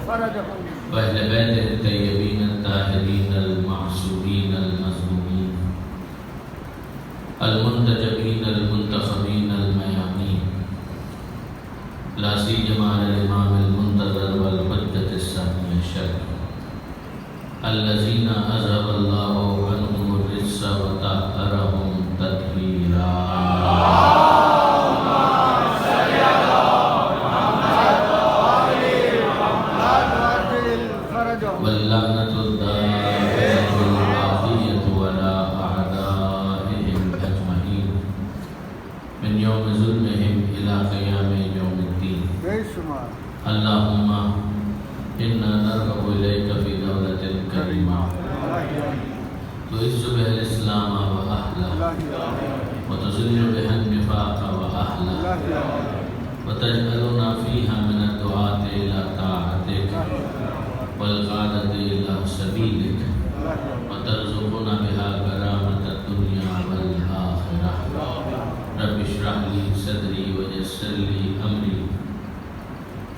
فرجهم وأهل بيته الطيبين الطاهرين المعصومين المظلومين المنتجبين المنتخبين الميامين لا سيما على الإمام المنتظر والحجة الثانية الشرعية الذين أذهب الله عنهم الرجس وطهرهم تطهيرا. واللعنة الدائمة الباقية على أعدائهم أجمعين من يوم ظلمهم إلى قيام يوم الدين. اللهم إنا نرغب إليك في دولة كريمة تعز بها الإسلام وأهله وتذل بها النفاق وأهله وتجعلنا فيها من الدعاة إلى طاعتك والقادة إلى سبيلك وترزقنا بها كرامة الدنيا والآخرة. رب اشرح لي صدري ويسر لي أمري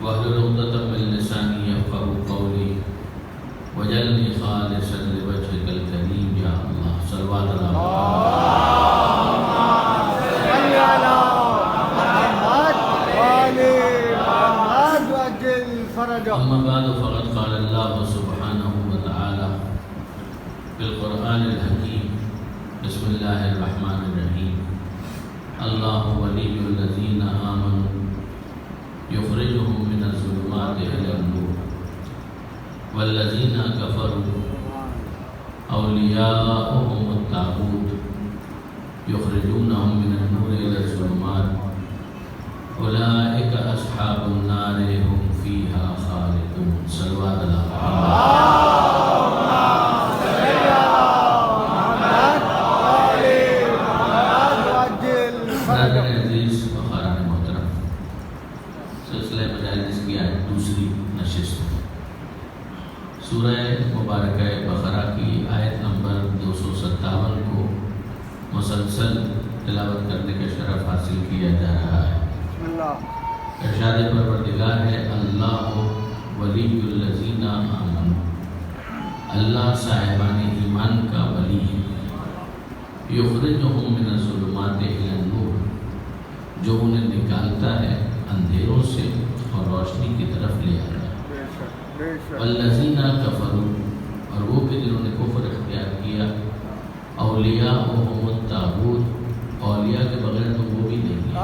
واحلل عقدة من لساني يفقهوا قولي واجعلني خالصا لوجهك الكريم يا الله. صلوات على أما بعد فقد قال الله سبحانه وتعالى في القرآن الحكيم بسم الله الرحمن الرحيم الله ولي الذين آمنوا يخرجهم من الظلمات إلى النور والذين كفروا أولياؤهم الطاغوت يخرجونهم من النور إلى الظلمات أولئك أصحاب النار هم فيها خالدون. صلوات الله. برادر عزیز و خاران محترم، سلسلہ مجالس کی آج دوسری نشست سورہ مبارکہ بقرہ کی آیت نمبر 257 کو مسلسل تلاوت کرنے کا شرف حاصل کیا جا رہا ہے. ارشاد پروردگار ہے اللہ ولی الذین آمنوا، اللہ صاحبان ایمان کا ولی ہے. یخرجہم من الظلمات الی النور، جو انہیں نکالتا ہے اندھیروں سے اور روشنی کی طرف لے آتا ہے. والذین کفروا، اور وہ کہ جنہوں نے کفر اختیار کیا، اولیاءہم الطاغوت، اولیاء کے بغیر تو وہ بھی نہیں ہے.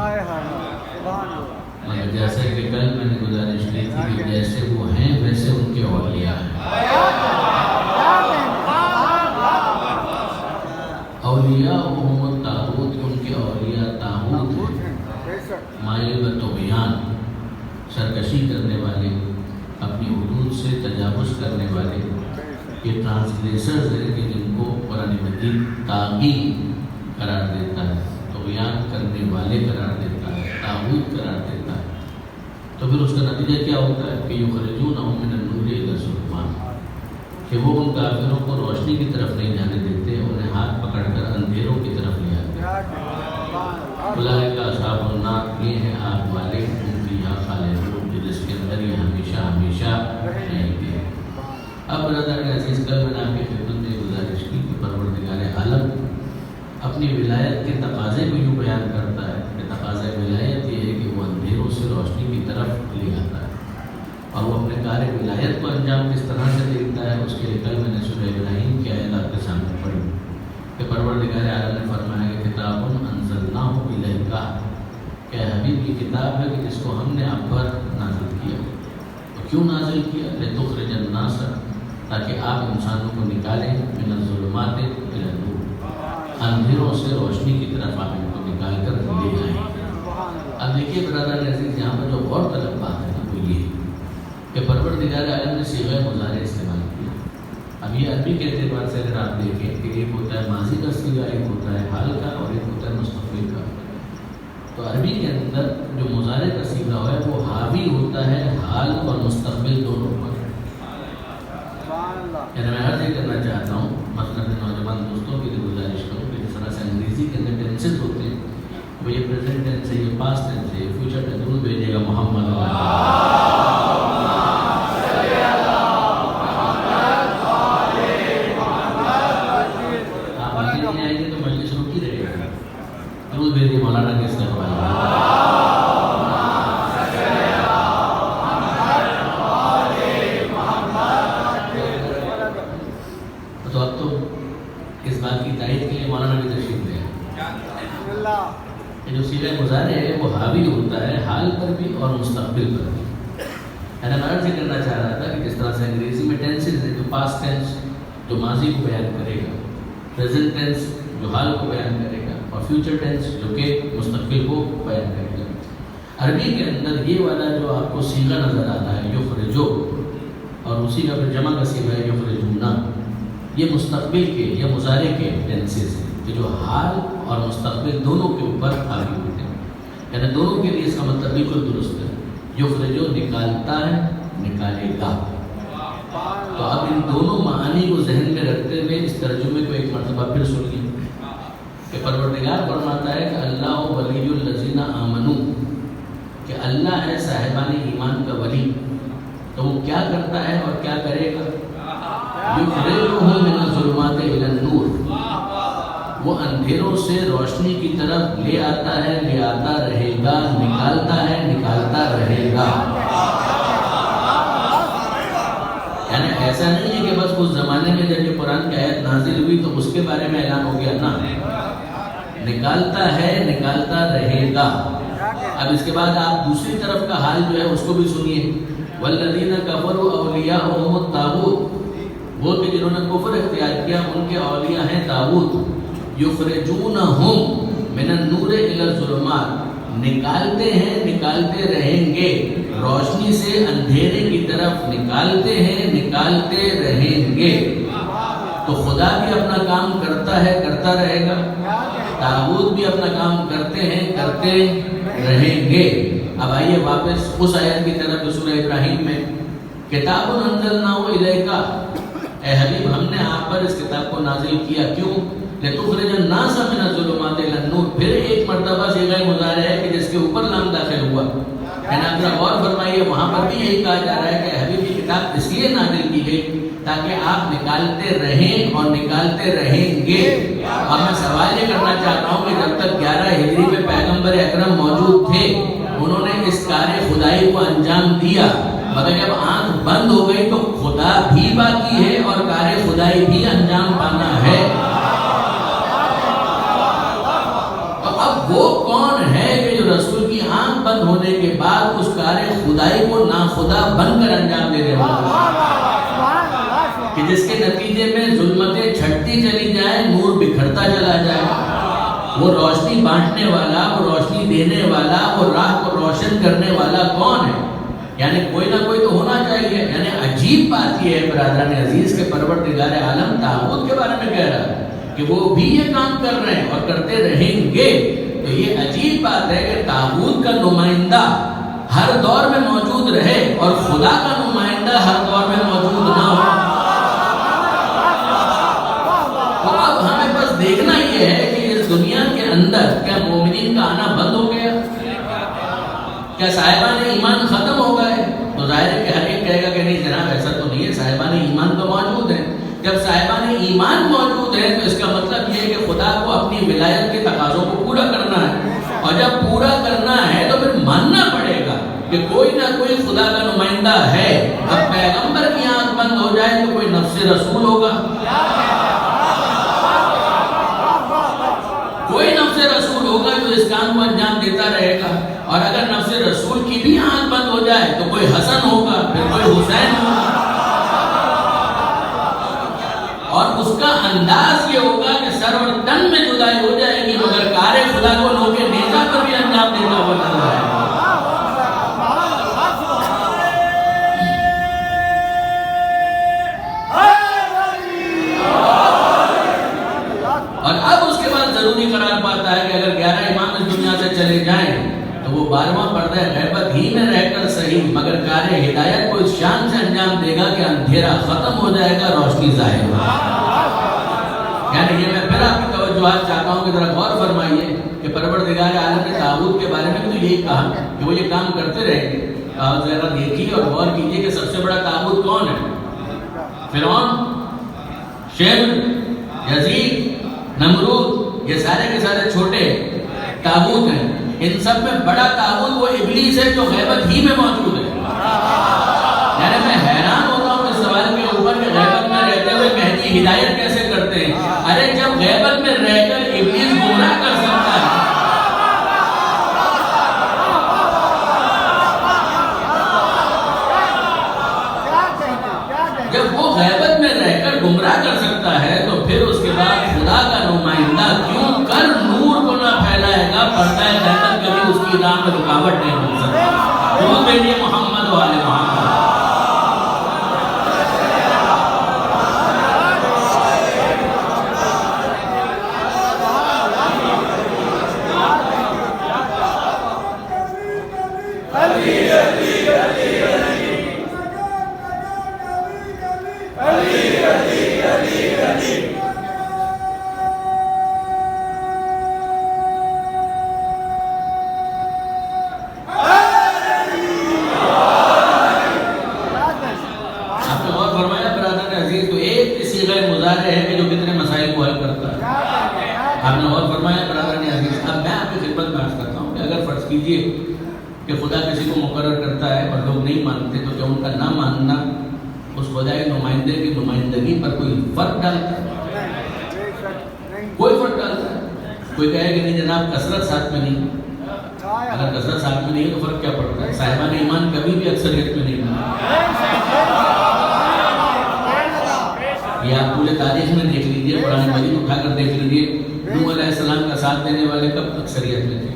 مگر جیسے کہ کل میں نے گزارش کی تھی کہ جیسے وہ ہیں ویسے ان کے اولیاء ہیں. اولیاءہم الطاغوت، ان کے اولیاء طاغوت ہیں، مائل و طغیان، سرکشی کرنے والے، اپنی حدود سے تجاوز کرنے والے. یہ ٹرانسلیشرز ہیں کہ جن کو قرآن مجید طاغی قرار دیتا ہے، طغیان کرنے والے قرار دیتا ہے، طاغوت قرار دیتا ہے. تو پھر اس کا نتیجہ کیا ہوتا ہے کہ یخرجونہم من النور الی الظلمات، کہ وہ ان کافروں کو روشنی کی طرف نہیں جانے دیتے، انہیں ہاتھ پکڑ کر اندھیروں کی طرف لے آتے ہیں. اولئک اصحاب النار، یہ ہیں آگ والے، ہم فیہا خالدون، جس کے اندر یہ ہمیشہ ہمیشہ رہیں گے. اب برادر عزیز، کل میں نے آپ کی خدمت میں گزارش کی کہ پروردگار عالم اپنی ولایت کے تقاضے کو یوں بیان کرتا ہے کہ تقاضۂ ولایت یہ ہے کہ وہ اندھیروں سے روشنی کی طرف لے آتا ہے. اور وہ اپنے کار ولایت کو انجام کس طرح سے دیتا ہے، اس کے لیے کل میں نے سورہ ابراہیم کی آیت آپ کے سامنے پڑھی کہ پروردگار عالم نے فرمایا کہ کتاب انزلناہ الیک، کہ حبیب کی کتاب ہے کہ جس کو ہم نے آپ پر نازل کیا. تو کیوں نازل کیا؟ لتخرج الناس، تاکہ آپ انسانوں کو نکالیں من الظلمات الی النور، اندھیروں سے روشنی کی طرف آپ ان کو نکال کر لے آئیں. اب دیکھیے برادر عزیز، یہاں پر جو غور طلب بات ہے نا وہ یہ کہ پروردگار عالم نے صیغہ مضارع استعمال کیا. اب یہ عربی کے اعتبار سے اگر آپ دیکھیں کہ ایک ہوتا ہے ماضی کا صیغہ، ایک ہوتا ہے حال کا، اور ایک ہوتا ہے مستقبل کا. تو عربی کے اندر جو مضارع کا صیغہ ہے وہ حاوی ہوتا ہے حال اور مستقبل دونوں پر. یعنی میں عرض یہ کرنا چاہتا ہوں، مثلاً نوجوان دوستوں کے لیے گزارش کروں کہ جس طرح سے انگریزی کے اندر ٹینسز ہوتے ہیں، وہ یہ پریزنٹ ٹینس ہے، یہ پاسٹ ٹینس ہے، یہ فیوچر ٹینس. ضرور بھیجیے گا محمد. مضارع ہے وہ حاوی ہوتا ہے حال پر بھی اور مستقبل پر بھی. میں عرض یہ کرنا چاہ رہا تھا کہ جس طرح سے انگریزی میں ٹینسز ہے، جو پاسٹ ٹینس جو ماضی کو بیان کرے گا، پریزنٹ ٹینس جو حال کو بیان کرے گا، اور فیوچر ٹینس جو کہ مستقبل کو بیان کرے گا. عربی کے اندر یہ والا جو آپ کو صیغہ نظر آتا ہے یخرجو، اور اسی کا پھر جمع کا صیغہ ہے یخرجونا، یہ مستقبل کے یا مضارع کے ٹینسز ہیں کہ جو حال اور مستقبل دونوں کے اوپر حاوی ہوتے ہیں. یعنی دونوں کے لیے اس کا مطلب بالکل درست ہے. یخرجو نکالتا ہے، نکالے گا. تو اب ان دونوں معانی کو ذہن میں رکھتے ہوئے اس ترجمے کو ایک مرتبہ پھر سنیے کہ پروردگار فرماتا ہے کہ اللہ ولی الذین آمنو، کہ اللہ ہے صاحبان ایمان کا ولی. تو وہ کیا کرتا ہے اور کیا کرے گا؟ یخرجہم من الظلمات الی النور، وہ اندھیروں سے روشنی کی طرف لے آتا ہے، لے آتا رہے گا، نکالتا ہے، نکالتا رہے گا. یعنی ایسا نہیں ہے کہ بس اس زمانے میں جب یہ قرآن کی آیت نازل ہوئی تو اس کے بارے میں اعلان ہو گیا، نہ، نکالتا ہے، نکالتا رہے گا. اب اس کے بعد آپ دوسری طرف کا حال جو ہے اس کو بھی سنیے. والذین کفروا اولیاءهم الطاغوت، وہ کہ جنہوں نے کفر اختیار کیا ان کے اولیاء ہیں طاغوت. یخرجونہم من النور الی الظلمات، نکالتے ہیں، نکالتے رہیں گے، روشنی سے اندھیرے کی طرف نکالتے ہیں، نکالتے رہیں گے. تو خدا بھی اپنا کام کرتا ہے، کرتا رہے گا، طاغوت بھی اپنا کام کرتے ہیں، کرتے رہیں گے. اب آئیے واپس اس آیت کی طرف جو سورہ ابراہیم میں کتاب انزلناہ الیک، اے حبیب ہم نے آپ پر اس کتاب کو نازل کیا، کیوں؟ لتخرج الناس من الظلمات الی النور. پھر ایک مرتبہ صیغہ مضارع ہے کہ جس کے اوپر لام داخل ہوا. ذرا غور فرمائیے، وہاں پر بھی یہی کہا جا رہا ہے کہ حبیب کی کتاب اس لیے نازل کی گئی تاکہ آپ نکالتے رہیں اور نکالتے رہیں گے. اور میں سوال یہ کرنا چاہتا ہوں کہ جب تک 11 ہجری میں پیغمبر اکرم موجود تھے انہوں نے اس کار خدائی کو انجام دیا، مگر جب آنکھ بند ہو گئی تو خدا بھی باقی ہے اور کار خدائی بھی انجام پانا ہے. اب وہ کون ہے کہ جو رسول کی آنکھ بند ہونے کے بعد اس کار خدائی کو ناخدا بن کر انجام دے والا، کہ جس کے نتیجے میں ظلمتیں چھٹتی چلی جائیں، نور بکھرتا چلا جائے. وہ روشنی بانٹنے والا، وہ روشنی دینے والا، وہ راہ کو روشن کرنے والا کون ہے؟ یعنی کوئی نہ کوئی تو ہونا چاہیے. یعنی عجیب بات یہ ہے برادران عزیز کے پروردگار عالم طاغوت کے بارے میں کہہ رہا ہے کہ وہ بھی یہ کام کر رہے ہیں اور کرتے رہیں گے. تو یہ عجیب بات ہے کہ طاغوت کا نمائندہ ہر دور میں موجود رہے اور خدا کا نمائندہ ہر دور میں موجود نہ ہو. تو اب ہمیں بس دیکھنا یہ ہے کہ اس دنیا کے اندر کیا مومنین کا آنا بند ہو گیا؟ کیا صاحبان ایمان ختم ہو گئے؟ تو ظاہر ہے کہ ہر ایک کہے گا کہ نہیں جناب ایسا تو نہیں ہے، صاحبان ایمان تو موجود ہیں. جب صاحبان ایمان موجود ہیں تو اس کا مطلب یہ ہے کہ خدا کو اپنی ولایت کے تقاضوں کو پورا کرنا ہے، اور جب پورا کرنا ہے تو پھر ماننا پڑے گا کہ کوئی نہ کوئی خدا کا نمائندہ ہے. اب پیغمبر کی آنکھ بند ہو جائے تو کوئی نفس رسول ہوگا، کوئی نفس رسول ہوگا جو اس کام کو انجام دیتا رہے گا. اور اگر نفس رسول کی بھی آنکھ بند ہو جائے تو کوئی حسن ہوگا، پھر کوئی حسین ہوگا. اور اس کا انداز یہ ہوگا کہ سر اور تن میں جدائی ہو جائے گی، مگر کار خدا کو نوکے نیزہ پر بھی انجام دیتا ہوا نظر آئے گا. اور اب اس کے بعد ضروری قرار پاتا ہے کہ اگر 11 امام اس دنیا سے چلے جائیں تو وہ 12واں پردہ غیبت ہی میں رہ کر صحیح، مگر کار ہدایت کو اس شان سے انجام دے گا کہ اندھیرا ختم ہو جائے گا، روشنی ظاہر ہوگی. یعنی یہ میں پھر آپ کی توجہات چاہتا ہوں کہ ذرا غور فرمائیے کہ پروردگار عالم کے طاغوت کے بارے میں تو یہی کہا کہ وہ یہ کام کرتے رہیں گے. ذرا دیکھیے اور غور کیجیے کہ سب سے بڑا طاغوت کون ہے؟ فرعون، شمر، یزید، نمرود، یہ سارے کے سارے چھوٹے طاغوت ہیں. ان سب میں بڑا طاغوت وہ ابلیس ہے جو غیبت ہی میں موجود ہے. یعنی میں حیران ہوتا ہوں اس سوال کے اوپر کہ غیبت میں رہتے ہوئے مہدی ہدایت کیسے کرتے ہیں. ارے جب غیبت میں رہ کر ابلیس گمراہ کر سکتا ہے کی راہ میں رکاوٹ نہیں بن سکتا. درود بھیجیے محمد و آل محمد. کہ خدا کسی کو مقرر کرتا ہے اور لوگ نہیں مانتے تو کیا ان کا نہ ماننا اس خدائی نمائندے کی نمائندگی پر کوئی فرق ڈالتا ہے؟ کوئی فرق ڈالتا ہے؟ کوئی کہے کہ نہیں جناب کثرت ساتھ میں نہیں. اگر کثرت ساتھ میں نہیں ہے تو فرق کیا پڑتا ہے؟ صاحبان ایمان کبھی بھی اکثریت میں نہیں ہے. یہ آپ پورے تاریخ میں دیکھ لیجیے, قرآن مجید اٹھا کر دیکھ لیجیے, نوح علیہ السلام کا ساتھ دینے والے کب اکثریت میں تھے؟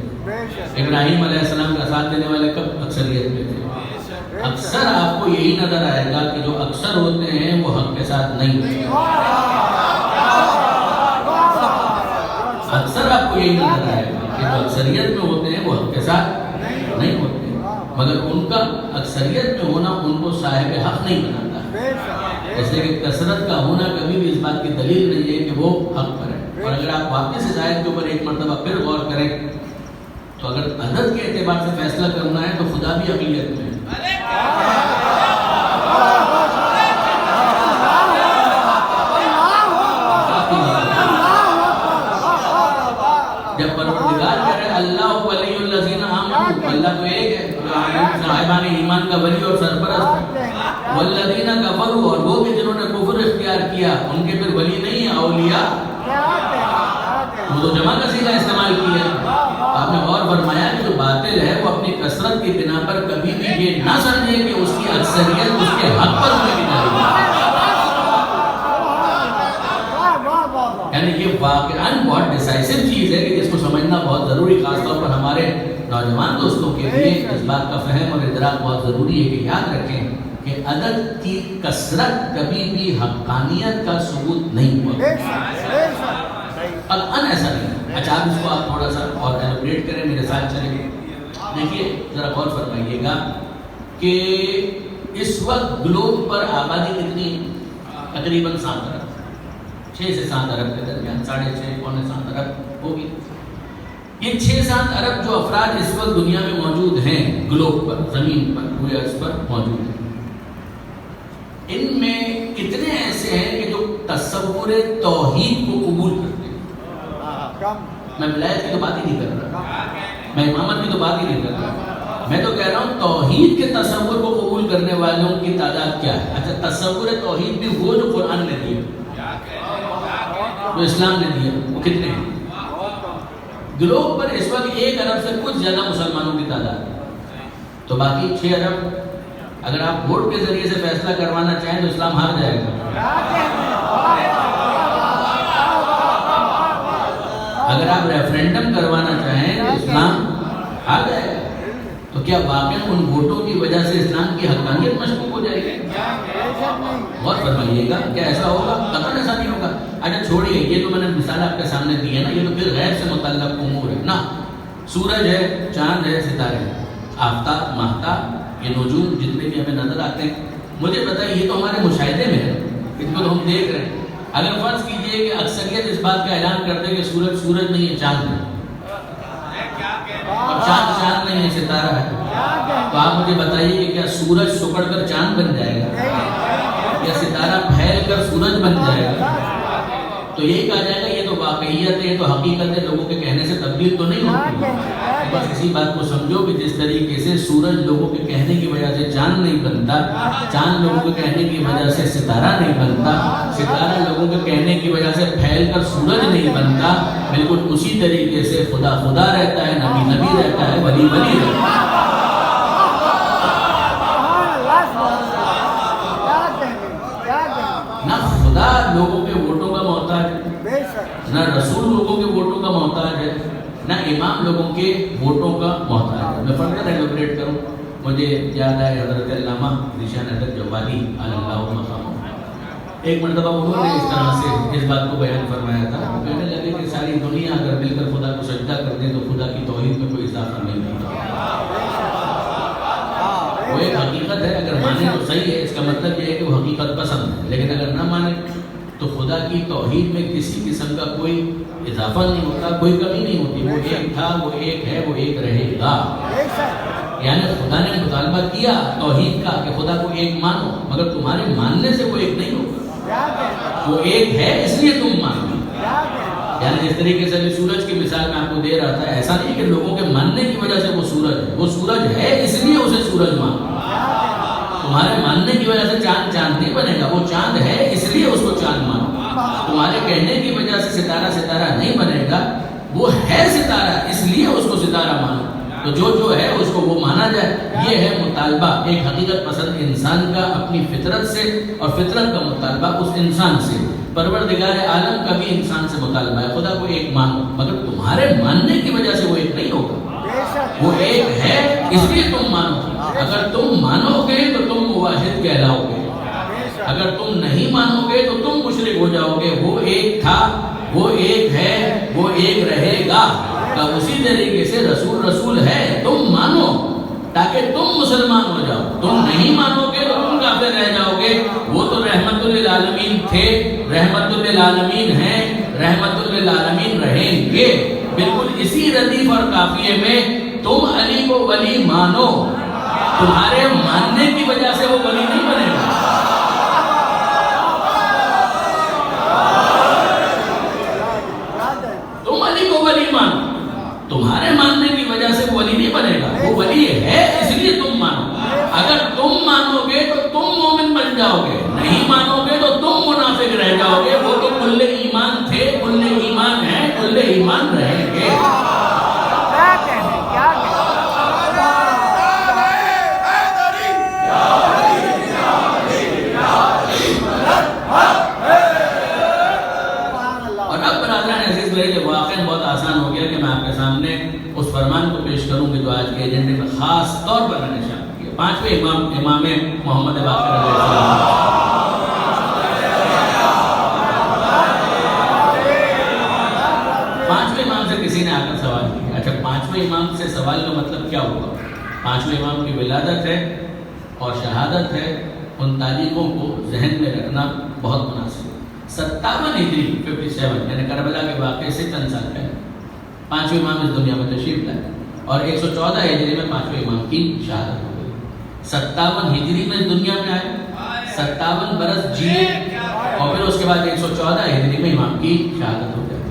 ابراہیم علیہ السلام کا ساتھ دینے والے کب اکثریت میں تھے؟ اکثر آپ کو یہی نظر آئے گا کہ جو اکثر ہوتے ہیں وہ حق کے ساتھ نہیں ہوتے. اکثر آپ کو یہی نظر آئے گا کہ جو اکثریت میں ہوتے ہیں وہ حق کے ساتھ نہیں ہوتے, مگر ان کا اکثریت میں ہونا ان کو صاحب حق نہیں بناتا. جیسے کہ کثرت کا ہونا کبھی بھی اس بات کی دلیل نہیں ہے کہ وہ حق پر ہے. اور اگر آپ واپس اس آیت کے اوپر ایک مرتبہ پھر غور کریں تو اگر عدد کے اعتبار سے فیصلہ کرنا ہے تو خدا بھی اقلیت میں ہے. جب پروردگار کہہ رہے اللہ ولی الذین آمنوا, اللہ تو ایک ہے, صاحبان ایمان کا ولی اور سرپرست ہے. والذین کفروا, اور وہ بھی جنہوں نے کفر اختیار کیا ان کے پھر ولی نہیں ہے, اولیاء. وہ تو جمع کا صیغہ استعمال کیا. آپ نے غور فرمایا کہ جو باطل ہے وہ اپنی کثرت کی بنا پر کبھی بھی یہ نہ سمجھے کہ اس کی اکثریت اس کے حق پر ہونے کی چاہیے. یعنی یہ واقعاً بہت ڈیسائسو چیز ہے کہ جس کو سمجھنا بہت ضروری, خاص طور پر ہمارے نوجوان دوستوں کے لیے اس بات کا فہم اور ادراک بہت ضروری ہے کہ یاد رکھیں کہ عدد کی کثرت کبھی بھی حقانیت کا ثبوت نہیں ہوا. الان ایسا نہیں. اچھا آپ اس کو آپ تھوڑا سا اور ایلوبریٹ کریں, میرے ساتھ چلیں. دیکھیے ذرا غور فرمائیے گا کہ اس وقت گلوب پر آبادی کتنی؟ تقریباً 7 ارب, 6 سے 7 ارب کے درمیان, 6.5 پونے 7 ارب ہوگی. یہ 6-7 ارب جو افراد اس وقت دنیا میں موجود ہیں, گلوب پر, زمین پر, پورے عرض پر موجود ہیں, ان میں کتنے ایسے ہیں کہ جو تصور توحید کو قبول کرتے ہیں؟ میں ولایت کی تو بات ہی نہیں کر رہا, میں امامت کی تو بات ہی نہیں کر رہا, میں تو کہہ رہا ہوں توحید کے تصور کو قبول کرنے والوں کی تعداد کیا ہے. اچھا تصور توحید بھی وہ جو قرآن نے دیا, جو اسلام نے دیا, وہ کتنے ہیں؟ گلوب پر اس وقت 1 ارب سے کچھ زیادہ مسلمانوں کی تعداد ہے, تو باقی 6 ارب اگر آپ ووٹ کے ذریعے سے فیصلہ کروانا چاہیں تو اسلام ہار جائے گا. اگر آپ ریفرینڈم کروانا چاہیں تو اسلام ہار جائے گا. تو کیا واقعا ان ووٹوں کی وجہ سے اسلام کی حقانیت مشکوک ہو جائے گی؟ غور فرمائیے گا, کیا ایسا ہوگا؟ قطعاً ایسا نہیں ہوگا. اچھا چھوڑیے, یہ تو میں نے مثال آپ کے سامنے دی ہے نا, یہ تو پھر غیر سے متعلق امور ہے نا. سورج ہے, چاند ہے, ستارے ہیں, آفتاب, ماہتاب, یہ نجوم جتنے بھی ہمیں نظر آتے ہیں, مجھے بتائیے یہ تو ہمارے مشاہدے میں ہے, ان کو تو ہم دیکھ رہے ہیں. اگر فرض کیجئے کہ اکثریت اس بات کا اعلان کر دے کہ سورج نہیں ہے, چاند ہے, اور چاند نہیں ہے, ستارہ ہے, تو آپ مجھے بتائیے کہ کیا سورج سکڑ کر چاند بن جائے گا یا ستارہ پھیل کر سورج بن جائے گا؟ تو یہی کہا جائے گا یہ تو واقعیت ہے, یہ تو حقیقت ہے, لوگوں کے کہنے سے تبدیل تو نہیں ہوتی. بس اسی بات کو سمجھو کہ جس طریقے سے سورج لوگوں کے کہنے کی وجہ سے چاند نہیں بنتا, چاند لوگوں کے کہنے کی وجہ سے ستارہ نہیں بنتا, ستارہ لوگوں کے کہنے کی وجہ سے پھیل کر سورج نہیں بنتا, بالکل اسی طریقے سے خدا خدا رہتا ہے, نبی نبی رہتا ہے, ولی ولی رہتا ہے. نہ خدا لوگوں کے ووٹوں کا محتاج ہے, نہ رسول لوگوں کے ووٹوں کا محتاج ہے, نہ امام لوگوں کے ووٹوں کا محتاج ہے۔ میں فردر ایلوبریٹ کروں، مجھے یاد ہے حضرت علامہ ذیشان حضرت جوادی علی اللہ مقامہ، ایک مرتبہ انہوں نے اس طرح سے اس بات کو بیان فرمایا تھا، وہ کہنے لگے کہ ساری دنیا اگر مل کر خدا کو سجدہ کر دے تو خدا کی توحید میں کوئی اضافہ نہیں ہوتا۔ وہ ایک حقیقت ہے، اگر مانے تو صحیح ہے، اس کا مطلب یہ ہے کہ وہ حقیقت پسند ہے، لیکن اگر نہ مانے تو خدا کی توحید میں کسی قسم کا کوئی اضافہ نہیں ہوتا، کوئی کمی نہیں ہوتی۔ وہ ایک تھا، وہ ایک ہے، وہ ایک رہے گا۔ یعنی خدا نے مطالبہ کیا توحید کا کہ خدا کو ایک مانو، مگر تمہارے ماننے سے وہ ایک نہیں ہوگا۔ وہ ایک ہے اس لیے تم مانو۔ یعنی جس طریقے سے سورج کی مثال میں آپ کو دے رہا تھا، ایسا نہیں کہ لوگوں کے ماننے کی وجہ سے وہ سورج ہے، وہ سورج ہے اس لیے اسے سورج مانو۔ تمہارے ماننے کی وجہ سے چاند چاند نہیں بنے گا، وہ چاند ہے اس لیے اس کو چاند مانو۔ تمہارے کہنے کی وجہ سے ستارہ ستارہ نہیں بنے گا، وہ ہے ستارہ اس لیے اس کو ستارہ مانو۔ تو جو ہے اس کو وہ مانا جائے، یہ ہے مطالبہ ایک حقیقت پسند انسان کا اپنی فطرت سے، اور فطرت کا مطالبہ اس انسان سے۔ پروردگار عالم کا بھی انسان سے مطالبہ ہے، خدا کو ایک مانو، مگر تمہارے ماننے کی وجہ سے وہ ایک نہیں ہوگا، وہ ایک ہے اس لیے تم مانو۔ اگر تم مانو گے تو تم موحد کہلاؤ گے، اگر تم نہیں مانو گے تو تم مشرک ہو جاؤ گے۔ وہ ایک تھا، وہ ایک ہے، وہ ایک رہے گا۔ اسی طریقے سے رسول رسول ہے، تم مانو تاکہ تم مسلمان ہو جاؤ، تم نہیں مانو گے تو تم کافر رہ جاؤ گے۔ وہ تو رحمت للعالمین تھے، رحمت للعالمین ہیں، رحمت للعالمین رہیں گے۔ بالکل اسی ردیف اور قافیے میں تم علی کو ولی مانو، تمہارے ماننے کی وجہ سے وہ ولی نہیں بنے گا۔ تم علی کو ولی مانو، تمہارے ماننے کی وجہ سے وہ ولی نہیں بنے گا، وہ ولی ہے اس لیے تم مانو۔ اگر تم مانو گے تو تم مومن بن جاؤ گے، نہیں مانو گے تو تم منافق رہ جاؤ گے۔ وہ تو کل ایمان تھے، کل ایمان ہیں، کل ایمان رہیں گے۔ بہت آسان ہو گیا کہ میں آپ کے سامنے اس فرمان کو پیش کروں کہ جو آج کے ایجنڈے میں خاص طور پر میں نے شامل کیا۔ پانچویں امام محمد باقر علیہ السلام، پانچویں امام سے کسی نے آ کر سوال کیا۔ اچھا، پانچویں امام سے سوال کا مطلب کیا ہوا؟ پانچویں امام کی ولادت ہے اور شہادت ہے، ان تاریخوں کو ذہن میں رکھنا بہت مناسب ہے۔ 57 ہجری 57 یعنی کربلا کے واقعے سے چند سال پہلے پانچویں امام اس دنیا میں تشریف لائے، اور 114 ہجری میں پانچویں امام کی شہادت ہو گئی۔ 57 ہجری میں اس دنیا میں آئے، 57 برس جیے، اور پھر اس کے بعد 114 ہجری میں امام کی شہادت ہو گئی۔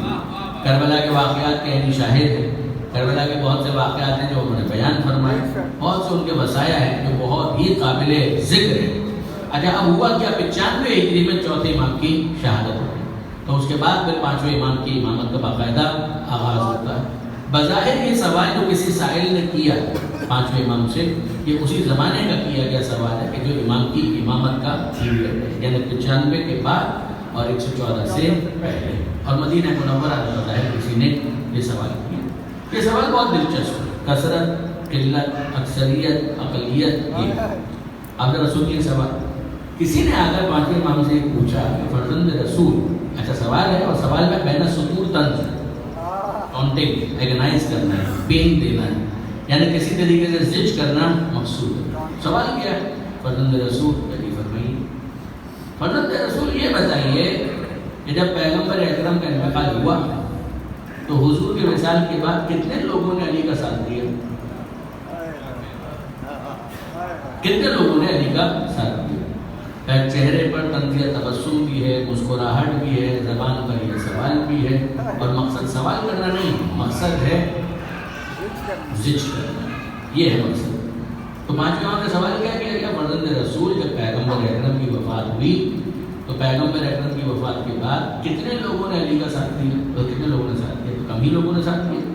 کربلا کے واقعات کے عینی شاہد ہیں، کربلا کے بہت سے واقعات ہیں جو انہوں نے بیان فرمائے، بہت سے ان کے وصایا ہیں جو بہت ہی قابل ذکر ہیں۔ اچھا، اب ہوا کیا؟ 95 ہجری میں چوتھے امام کی شہادت ہوئی، تو اس کے بعد پھر پانچویں امام کی امامت کا باقاعدہ آغاز ہوتا ہے۔ بظاہر یہ سوال جو کسی سائل نے کیا پانچویں امام سے، یہ اسی زمانے کا کیا گیا سوال ہے کہ جو امام کی امامت کا پیریڈ ہے، یعنی 95 کے بعد اور 114 سے پہلے، اور مدینہ منورہ میں بظاہر کسی نے یہ سوال کیا۔ یہ سوال بہت دلچسپ ہے، کثرت، قلت، اکثریت، اقلیت، یہ اب رسول کی سوال کسی نے آ کر پانچویں امام سے پوچھا کہ فرزند رسول، اچھا سوال ہے، اور سوال میں بین سطور طنز کاؤنٹنگ ایگنائز کرنا ہے، پین دینا ہے، یعنی کسی طریقے سے زج کرنا مقصود ہے۔ سوال کیا ہے؟ فرزند رسول علی فرمائیے، فرزند رسول یہ بتائیے کہ جب پیغمبر اکرم کا انتقال ہوا تو حضور کے وصال کے بعد کتنے لوگوں نے علی کا ساتھ دیا؟ کتنے لوگوں نے علی کا ساتھ دیا؟ چہرے پر طنزیہ تبسم بھی ہے، مسکراہٹ بھی ہے، زبان پر یہ سوال بھی ہے، اور مقصد سوال کرنا نہیں، مقصد ہے زج کرنا، یہ ہے مقصد۔ تو پانچویں امام نے سوال کیا کیا گیا؟ فرزند رسول، جب پیغمبر اکرم کی وفات ہوئی تو پیغمبر اکرم کی وفات کے بعد کتنے لوگوں نے علی کا ساتھ دیا؟ اور کتنے لوگوں نے ساتھ دیا؟ تو کم ہی لوگوں نے ساتھ دیا۔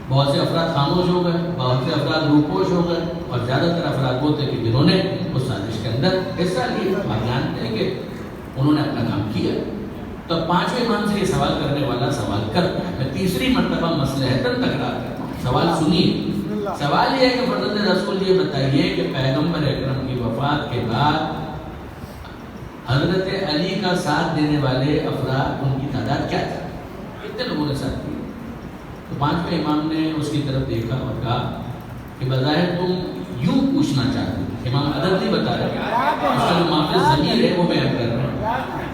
بہت سے افراد خاموش ہو گئے، بہت سے افراد روپوش ہو گئے، اور زیادہ تر افراد وہ تھے کہ جنہوں نے اس سازش کے اندر حصہ لیا۔ آپ جانتے ہیں کہ انہوں نے اپنا کام کیا۔ تو پانچویں امام سے یہ سوال کرنے والا سوال کرتا ہے. میں تیسری مرتبہ مصلحتاً تکرار کرتا ہوں. سوال سنیے. سوال یہ ہے کہ فرزند رسول یہ بتائیے کہ پیغمبر اکرم کی وفات کے بعد حضرت علی کا ساتھ دینے والے افراد ان کی تعداد کیا تھی؟ کتنے لوگوں نے ساتھ دیا؟ تو پانچویں امام نے اس کی طرف دیکھا اور کہا کہ بظاہر تم یوں پوچھنا چاہتے ہو. امام عدد نہیں بتا رہے, اس کا جو محافظ ضمیر ہے وہ بیان کر رہے ہیں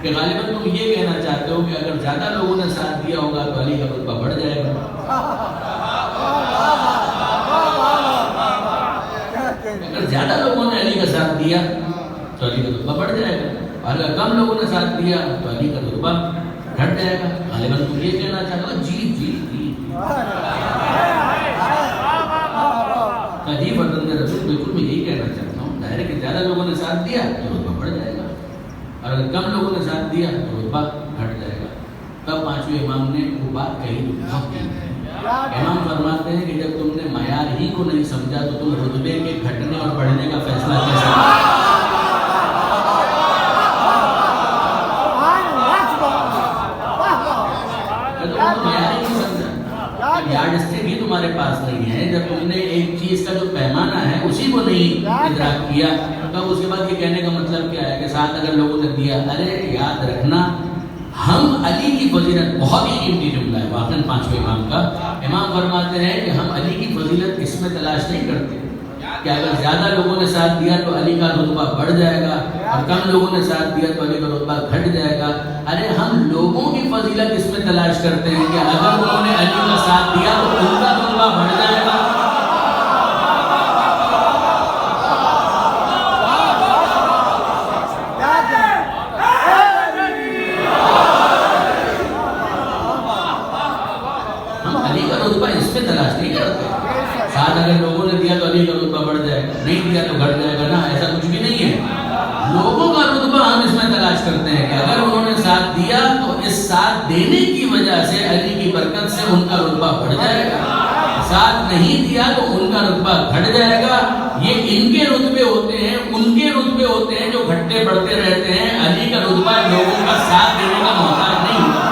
کہ غالباً تم یہ کہنا چاہتے ہو کہ اگر زیادہ لوگوں نے ساتھ دیا ہوگا تو علی کا رتبہ بڑھ جائے گا. اگر زیادہ لوگوں نے علی کا ساتھ دیا تو علی کا رتبہ بڑھ جائے گا, اور اگر کم لوگوں نے ساتھ دیا تو علی کا رتبہ گھٹ جائے گا. غالباً تم یہ کہنا چاہتے ہو. جی جی جی عجیب فرزند رسول, بالکل میں یہی کہنا چاہتا ہوں. ظاہر ہے کہ زیادہ لوگوں نے ساتھ دیا تو رتبہ بڑھ جائے گا, اور اگر کم لوگوں نے ساتھ دیا تو رتبہ گھٹ جائے گا. تب پانچویں امام نے وہ بات کہی. امام فرماتے ہیں کہ جب تم نے معیار ہی کو نہیں سمجھا تو تم رتبے کے گھٹنے اور بڑھنے کا فیصلہ کیسے کرو؟ تمہارے پاس نہیں ہے. جب تم نے ایک چیز کا جو پیمانہ ہے اسی کو نہیں ادراک کیا تو اس کے بعد یہ کہنے کا مطلب کیا ہے کہ ساتھ اگر لوگوں نے دیا. ارے یاد رکھنا, ہم علی کی فضیلت, بہت ہی قیمتی جملہ ہے واقعاً پانچویں امام کا. امام فرماتے ہیں کہ ہم علی کی فضیلت اس میں تلاش نہیں کرتے کہ اگر زیادہ لوگوں نے ساتھ دیا تو علی کا رتبہ بڑھ جائے گا اور کم لوگوں نے ساتھ دیا تو علی کا رتبہ گھٹ جائے گا. ارے ہم لوگوں کی فضیلت اس میں تلاش کرتے ہیں کہ اگر انہوں نے علی کا ساتھ دیا تو ان کا رتبہ بڑھ جائے گا. ہم علی کا رتبہ اس میں تلاش نہیں کرتے. ساتھ اگر لوگوں نے دیا تو علی کا رتبہ بڑھ جائے گا, نہیں دیا تو گھٹ جائے گا. نا, ایسا کچھ بھی نہیں ہے. لوگوں کا رتبہ ہم اس میں تلاش کرتے ہیں کہ اگر انہوں نے ساتھ دیا تو اس ساتھ دینے کی وجہ سے علی کی برکت سے ان کا رتبہ بڑھ جائے گا. ساتھ نہیں دیا تو ان کا رتبہ گھٹ جائے گا. یہ ان کے رتبے ہوتے ہیں, ان کے رتبے ہوتے ہیں جو گھٹتے بڑھتے رہتے ہیں. علی کا رتبہ لوگوں کا ساتھ دینے کا محتاج نہیں ہوتا.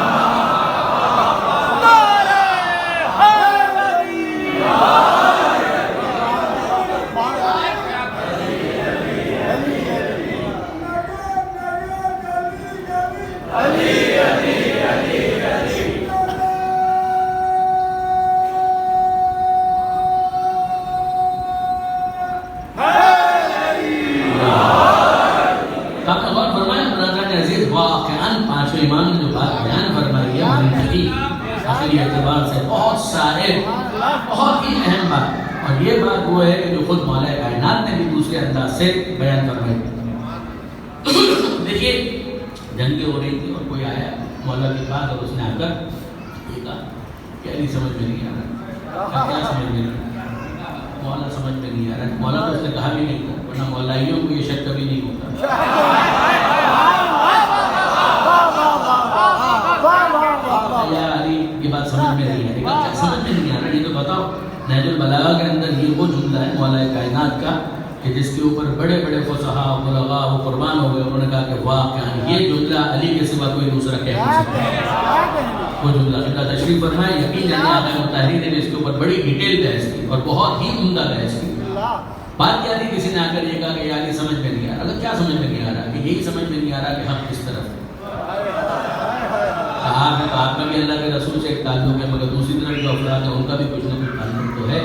امام نے جو بات بیان فرمائی ہے منطقی عقلی اعتبار سے بہت سارے, بہت ہی اہم بات, اور یہ بات وہ ہے کہ جو خود مولا کائنات نے بھی دوسرے انداز سے بیان فرمائی. دیکھیے جنگیں ہو رہی تھی اور کوئی آیا مولا کے پاس اور اس نے آ کر یہ کہا کہ علی سمجھ میں نہیں آ رہا. کیا سمجھ میں نہیں آ رہا؟ مولا سمجھ میں نہیں آ رہا. مولا تو اس نے کہا بھی نہیں تھا, ورنہ مولائیوں کو یہ شک کبھی نہیں ہوتا. یہ بات سمجھ میں نہیں آ رہی. کیا سمجھ میں نہیں آ رہا؟ یہ تو بتاؤ. نہج البلاغہ کے اندر یہ وہ جملہ ہے مولا کائنات کا کہ جس کے اوپر بڑے بڑے فصحاء و بلغاء وہ قربان ہو گئے. انہوں نے کہا کہ واہ کیا یہ جملہ علی کے سوا کوئی دوسرا کہہ نہیں سکتا. وہ جملہ قبلہ تشریف فرمائے. یقین جانے آقا مطہری نے بھی اس کے اوپر بڑی ڈیٹیل بحث کی اور بہت ہی عمدہ بحث کی. بات کیا تھی؟ کسی نے آ کر یہ کہا کہ یار یہ سمجھ میں نہیں آ رہا. کیا سمجھ میں نہیں آ رہا؟ کہ یہی سمجھ میں نہیں آ رہا کہ ہم کس طرف آپ کا بھی اللہ کے رسول سے ایک تعلق ہے, مگر دوسری طرف جو افراد ہیں ان کا بھی کچھ نہ کچھ تعلق تو ہے.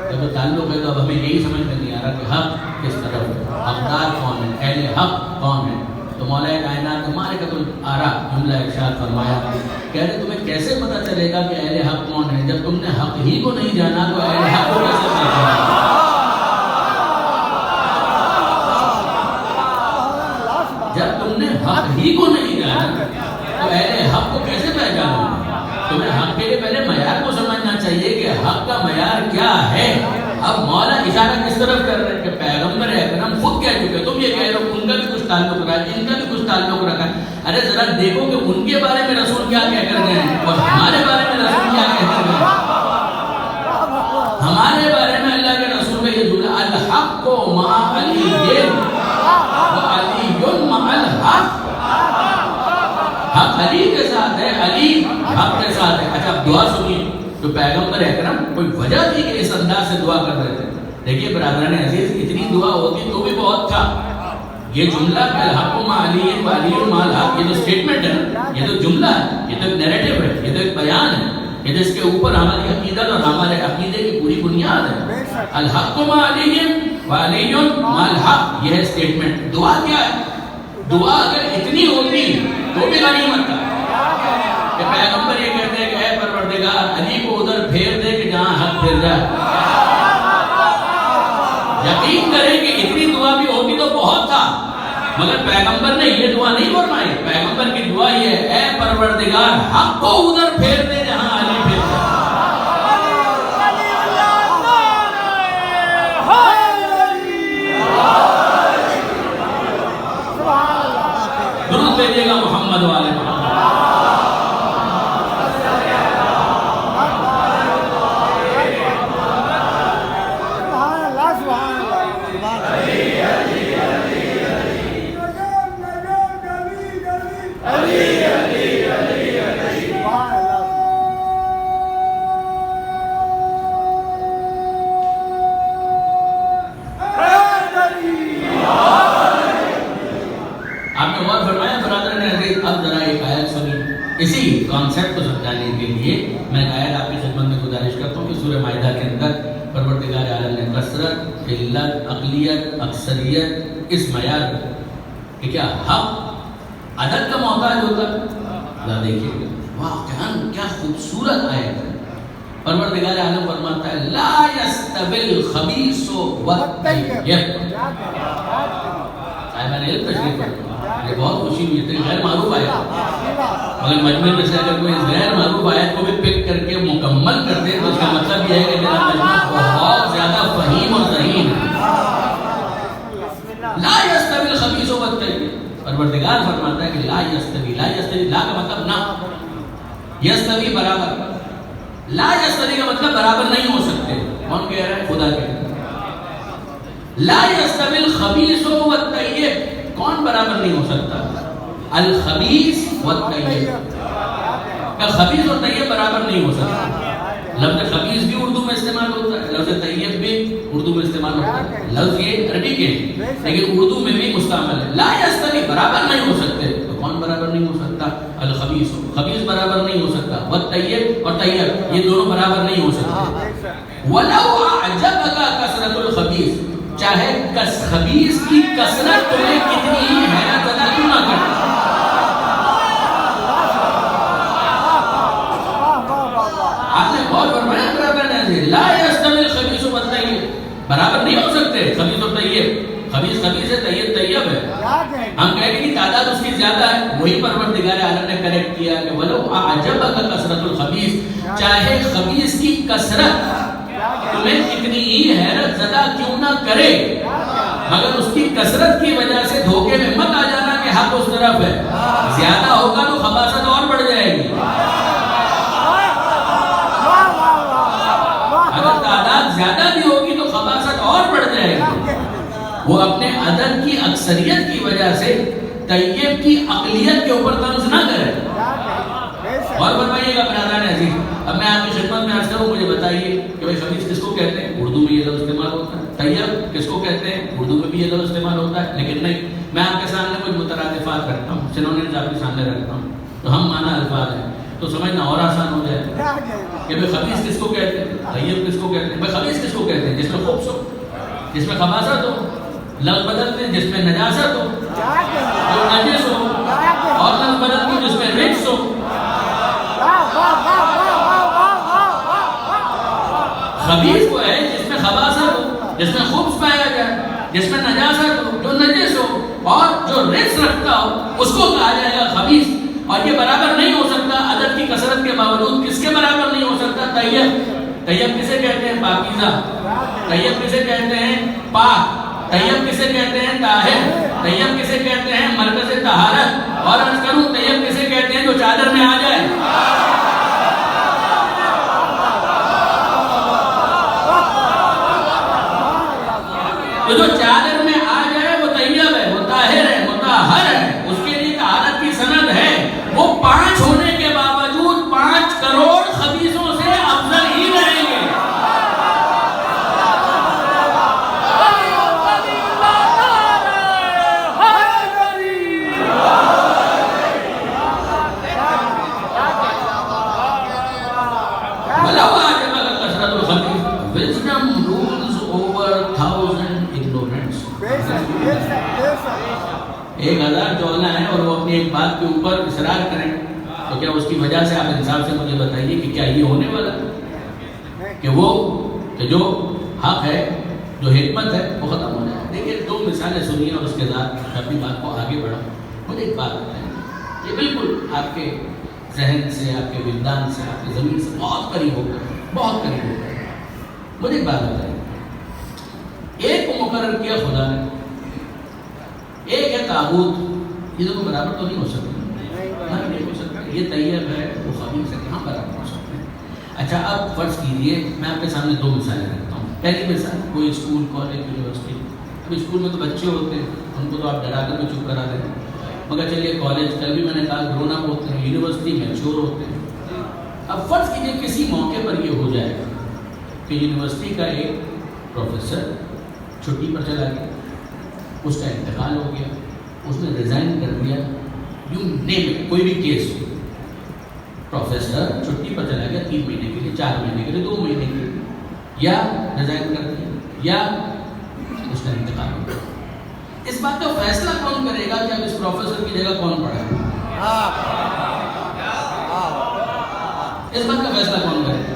جب وہ تعلق ہے تو اب ہمیں یہی سمجھ میں نہیں آ رہا کہ حق کس طرف ہے, حقدار کون ہے, اہل حق کون ہے. تو مولا کائنات نے مالک الآراء جملہ ارشاد فرمایا, کہہ رہے تمہیں کیسے پتہ چلے گا کہ اہل حق کون ہے؟ جب تم نے حق ہی کو نہیں جانا تو اہل حق کو کیسے پہچانا؟ جب تم نے حق ہی کو نہیں جانا تو اہل حق کو کیسے پہچانو؟ تمہیں حق کے لیے پہلے معیار کو سمجھنا چاہیے کہ حق کا معیار کیا ہے. اب مولا اشارہ کس طرف کر رہے ہیں کہ پیغمبر اکرم خود کہہ چکے, تم یہ کہہ رہے ہو ان کا بھی کچھ تعلق رہا ہے, ان کا بھی کچھ تعلق رکھا ہے. ارے ذرا دیکھو کہ ان کے بارے میں رسول کیا کہہ کر گئے ہیں اور ہمارے بارے میں رسول کیا کہہ کر گئے ہیں. ہمارے بارے میں اللہ کے رسول کا یہ جملہ الحق مع علی و علی مع الحق. حق علی کے ساتھ ہے، علی حق کے ساتھ ہے. اچھا دعا سنیے، تو پیغمبر اکرم کوئی وجہ تھی کہ اس انداز سے دعا کر رہے تھے؟ دیکھیے برادران عزیز، اتنی دعا ہوتی تو بھی بہت تھا. یہ جملہ الحق مع علی وعلی مع الحق، یہ تو سٹیٹمنٹ ہے نا، یہ تو جملہ ہے، یہ تو ایک نیریٹو ہے، یہ تو ایک بیان ہے، یہ تو اس کے اوپر ہماری عقیدت اور ہمارے عقیدے کی پوری بنیاد ہے. الحق مع علی وعلی مع الحق، یہ ہے سٹیٹمنٹ. دعا کیا ہے؟ دعا اگر اتنی ہوتی تو بھی غنیمت تھا کہ پیغمبر یہ کہتے ہیں کہ اے پروردگار علی کو ادھر پھیر دے کہ جہاں حق پھر جائے. یقین کریں کہ اتنی دعا بھی ہوتی تو بہت تھا، مگر پیغمبر نے یہ دعا نہیں فرمائی. پیغمبر کی دعا یہ ہے اے پروردگار حق کو ادھر پھیر دے جہاں علی پھر جائے. درود بھیجیے گا محمد والے محمد. اسی کانسیپٹ کو سمجھانے کے لیے میں آیت آپ کی خدمت میں گزارش کرتا ہوں کہ سورہ مائدہ کے اندر پروردگار عالم نے کثرت، قلت، اقلیت، اکثریت اس معیار کہ کیا حق عدد کا محتاج ہوتا ہے. دیکھیے واقعاً کیا خوبصورت آیت ہے. پروردگار عالم فرماتا ہے لا یستوی الخبیث والطیب. میں نے علم تشریف کرتا یہ بہت خوشی ہوئی تھی. غیر معروف آیت، مگر مجموعے میں سے اگر کوئی غیر معروف آیت کو بھی پک کر کے مکمل کر دے تو اس کا مطلب یہ ہے کہ میرا مجموعہ بہت زیادہ فہیم اور ذہین ہے. لا یستوی الخبیث والطیب. پروردگار فرماتا ہے کہ لا یستوی، لا یستوی، لا کا مطلب نہ، یستوی برابر. لا یستوی کا مطلب برابر نہیں ہو سکتے. کون کہہ رہا ہے؟ خدا کہہ رہا ہے. لا یستوی الخبیث والطیب، کون برابر نہیں ہو سکتا؟ الخبیث والطیب. خبیث اور طیب برابر نہیں ہو سکتا. لفظ خبیث بھی اردو میں استعمال ہوتا ہے، لفظ طیب بھی اردو میں استعمال ہوتا ہے. لفظ یہ عربی کے ہیں لیکن اردو میں بھی مستعمل ہے. لا یستوی برابر نہیں ہو سکتے، تو کون برابر نہیں ہو سکتا؟ الخبیث، خبیث برابر نہیں ہو سکتا. والطیب اور طیب یہ دونوں برابر نہیں ہو سکتے. ولو اعجبک کثرت الخبیث، چاہے خبیث کی کثرت تمہیں کتنی ہی حیرت زدہ کیوں نہ کرے. آپ نے غور فرمایا برابر نہیں. لا یستوی الخبیث والطیب، برابر نہیں ہو سکتے خبیث اور طیب. خبیث خبیث ہے، طیب طیب ہے. ہم کہیں گے کہ تعداد اس کی زیادہ ہے. وہی پروردگار عالم نے کریکٹ کیا کہ ولو اعجبک کثرت الخبیث، چاہے خبیث کی کثرت تمہیں کتنی ہی حیرت زدہ کیوں نہ کرے، مگر اس کی کثرت کی وجہ سے دھوکے میں مت آ جانا کہ حق اس طرف ہے. زیادہ ہوگا تو خباثت اور بڑھ جائے گی. اگر تعداد زیادہ بھی ہوگی تو خباثت اور بڑھ جائے گی. وہ اپنے عدد کی اکثریت کی وجہ سے طیب کی اقلیت کے اوپر طنز نہ کرے. اور فرمائیے گا برادران عزیز، اب میں آپ کی خدمت میں عرض کروں، مجھے بتائیے کہ بھائی خبیث کس کو کہتے ہیں؟ اردو میں یہ لفظ استعمال ہوتا ہے. طیب کس کو کہتے ہیں؟ اردو میں بھی یہ لفظ استعمال ہوتا ہے. لیکن نہیں، میں آپ کے سامنے کچھ مترادفات رکھتا ہوں، سنونیمز آپ کے سامنے رکھتا ہوں، تو ہم معنی الفاظ ہیں تو سمجھنا اور آسان ہو جائے کہ بھائی خبیث کس کو کہتے ہیں، طیب کس کو کہتے ہیں. بھائی خبیث کس کو کہتے ہیں؟ جس میں خبث ہو، جس میں خباثت ہو. لفظ بدلتے ہیں جس میں نجاست ہو، جو نجس ہو، اور لفظ بدلتے ہیں جس میں رجس ہو. خبیث وہ ہے جس میں خباثت ہو، جس میں خبث پایا جائے، جس میں نجاست ہو، جو نجس ہو اور جو رجس رکھتا ہو، اس کو کہا جائے گا خبیث. اور یہ برابر نہیں ہو سکتا عدد کی کثرت کے باوجود. کس کے برابر نہیں ہو سکتا؟ طیب. طیب کسے کہتے ہیں؟ پاکیزہ. طیب کسے کہتے ہیں؟ پاک. طیب کسے کہتے ہیں؟ طاہر. طیب کسے کہتے ہیں؟ مرکز طہارت. اور عرض کروں طیب کسے کہتے ہیں؟ جو چادر میں آ جائے. جو چادر میں آ جائے وہ طیب ہے، وہ طاہر ہے، مطہر ہے. اس کے لیے طہارت کی سند ہے. وہ 1000 جولنا ہے اور وہ اپنی ایک بات کے اوپر اصرار کریں، تو کیا اس کی وجہ سے آپ انصاف سے مجھے بتائیے کہ کیا یہ ہونے والا ہے کہ جو حق ہے، جو حکمت ہے، وہ ختم ہو جائے؟ دیکھیے 2 مثالیں سنیے اور اس کے بعد اپنی بات کو آگے بڑھاؤں۔ مجھے ایک بات بتائیں، یہ بالکل آپ کے ذہن سے، آپ کے وجدان سے، آپ کی زمین سے بہت قریب ہو گئے، بہت قریب ہو گئے۔ مجھے ایک بات بتائیں، ایک کو مقرر کیا خدا نے، ایک ہے تابوت، یہ دونوں برابر تو نہیں ہو سکتے، نہیں ہو سکتے۔ یہ طیب ہے، وہ خبیث ہے، کہاں برابر ہو سکتے ہیں؟ اچھا اب فرض کیجئے میں آپ کے سامنے 2 مثالیں رکھتا ہوں۔ پہلی مثال، کوئی اسکول، کالج، یونیورسٹی۔ اب اسکول میں تو بچے ہوتے ہیں، ان کو تو آپ ڈرا کر بھی چپ کرا دیں، مگر چلیے کالج، کل بھی میں نے کہا گرون اپ ہوتے ہیں، یونیورسٹی میچور ہوتے ہیں۔ اب فرض کیجئے کسی موقع پر یہ ہو جائے کہ یونیورسٹی کا ایک پروفیسر چھٹی پر چلا گیا، اس کا انتقال ہو گیا، اس نے ریزائن کر دیا، یوں نیم کوئی بھی کیس ہو، پروفیسر چھٹی پر چلا گیا 3 مہینے کے لیے، 4 مہینے کے لیے، 2 مہینے کے لیے، یا ریزائن کر دیا یا اس کا انتقال ہو گیا۔ اس بات کا فیصلہ کون کرے گا کہ اب اس پروفیسر کی جگہ کون پڑھے گا؟ اس بات کا فیصلہ کون کرے گا؟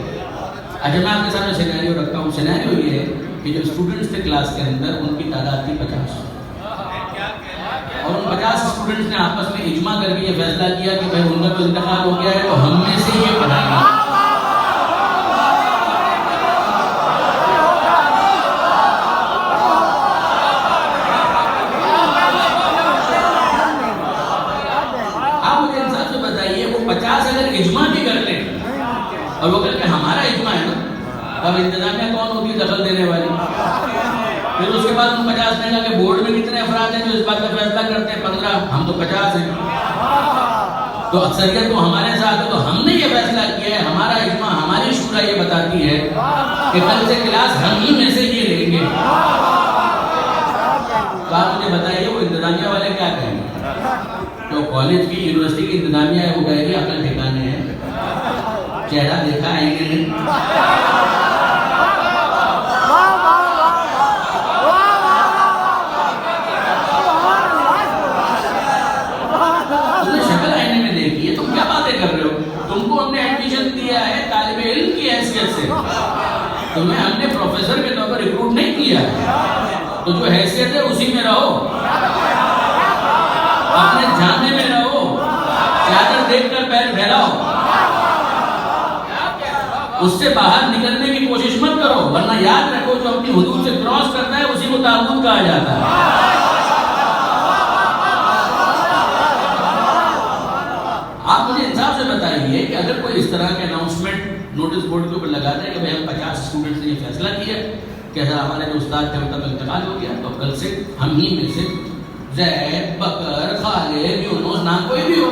اچھا میں آپ کے سامنے سینیریو رکھتا ہوں۔ سینیریو یہ ہے کہ جو اسٹوڈنٹس تھے کلاس کے اندر، ان کی تعداد تھی 50، اور ان 50 اسٹوڈنٹس نے آپس میں اجماع کر کے یہ فیصلہ کیا کہ بھائی ان کا تو انتقال ہو گیا ہے تو ہم میں سے یہ پڑھائیں گے۔ آپ مجھے انصاف سے بتائیے، وہ 50 اگر اجماع بھی کر لیں اور وہ کہتے ہیں ہمارا اجماع ہے نا، اب انتظامیہ کون ہوتی ہے دخل دینے والی؟ پھر اس کے بعد ہم 50 نے کہا کہ بورڈ میں کتنے افراد ہیں جو اس بات کا فیصلہ کرتے ہیں؟ 15، ہم تو 50 ہیں، تو اکثریت تو ہمارے ساتھ ہے، تو ہم نے یہ فیصلہ کیا ہے، ہمارا اجماع، ہماری شورا یہ بتاتی ہے کہ کل سے کلاس ہم ہی میں سے یہ لیں گے۔ تو آپ مجھے بتائیے وہ انتظامیہ والے کیا کہیں گے؟ جو کالج کی، یونیورسٹی کی انتظامیہ ہے وہ کہے گی عقل ٹھکانے ہیں، چہرہ دیکھا آئیں گے نہیں۔ شکل آئینے میں دیکھیے، تم کیا باتیں کر رہے ہو؟ تم کو ہم نے ایڈمیشن دیا ہے طالب علم کی حیثیت سے، تمہیں ہم نے پروفیسر کے طور پر ریکروٹ نہیں کیا ہے، تو جو حیثیت ہے اسی میں رہو، اپنے جامے میں رہو، چادر دیکھ کر پیر پھیلاؤ، اس سے باہر نکلنے کی کوشش مت کرو، ورنہ یاد رکھو جو اپنی حدود سے کراس کرتا ہے اسی کو تاغوت کہا جاتا ہے۔ آپ مجھے انصاف سے بتائیے کہ اگر کوئی اس طرح کے اناؤنسمنٹ نوٹس بورڈ کے اوپر لگا دے کہ بھائی ہم 50 اسٹوڈنٹس نے یہ فیصلہ کیا کہ ہمارے جو استاد تھے ان کا انتقال ہو گیا، تو کل سے ہم ہی میں سے زید، بکر، خالد، یونس، نہ کوئی بھی ہو،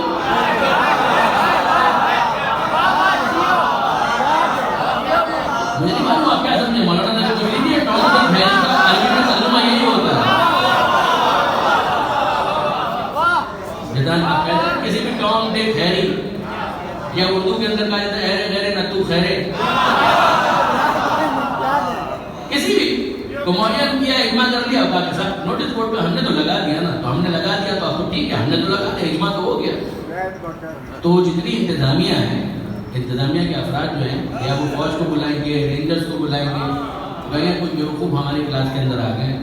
مجھے نہیں معلوم آپ کیا سمجھے؟ مولانا نے کوئی نہیں ہے، ٹام کا بھیل کا الٹیمیٹ ترجمہ یہی ہوتا ہے۔ جدان آپ کہتے ہیں کسی بھی ٹام ڈک ہیری، یا اردو کے اندر کہا جاتا ہے ہیرے غیرے نہ تو خیرے، کسی بھی کو معین کیا، اجماع کر لیا، کہا کہ صاحب نوٹس بورڈ پہ ہم نے تو لگا دیا نا، تو ہم نے لگا دیا تو آپ کو ٹھیک ہے، ہم نے تو لگا دیا، اجماع تو ہو گیا۔ تو جتنی انتظامیہ ہیں، انتظامیہ کے افراد جو ہیں، یا وہ فوج کو بلائیں گے، رینجرز کو بلائیں گے، کہیں کوئی بیوقوف ہماری کلاس کے اندر آ گئے،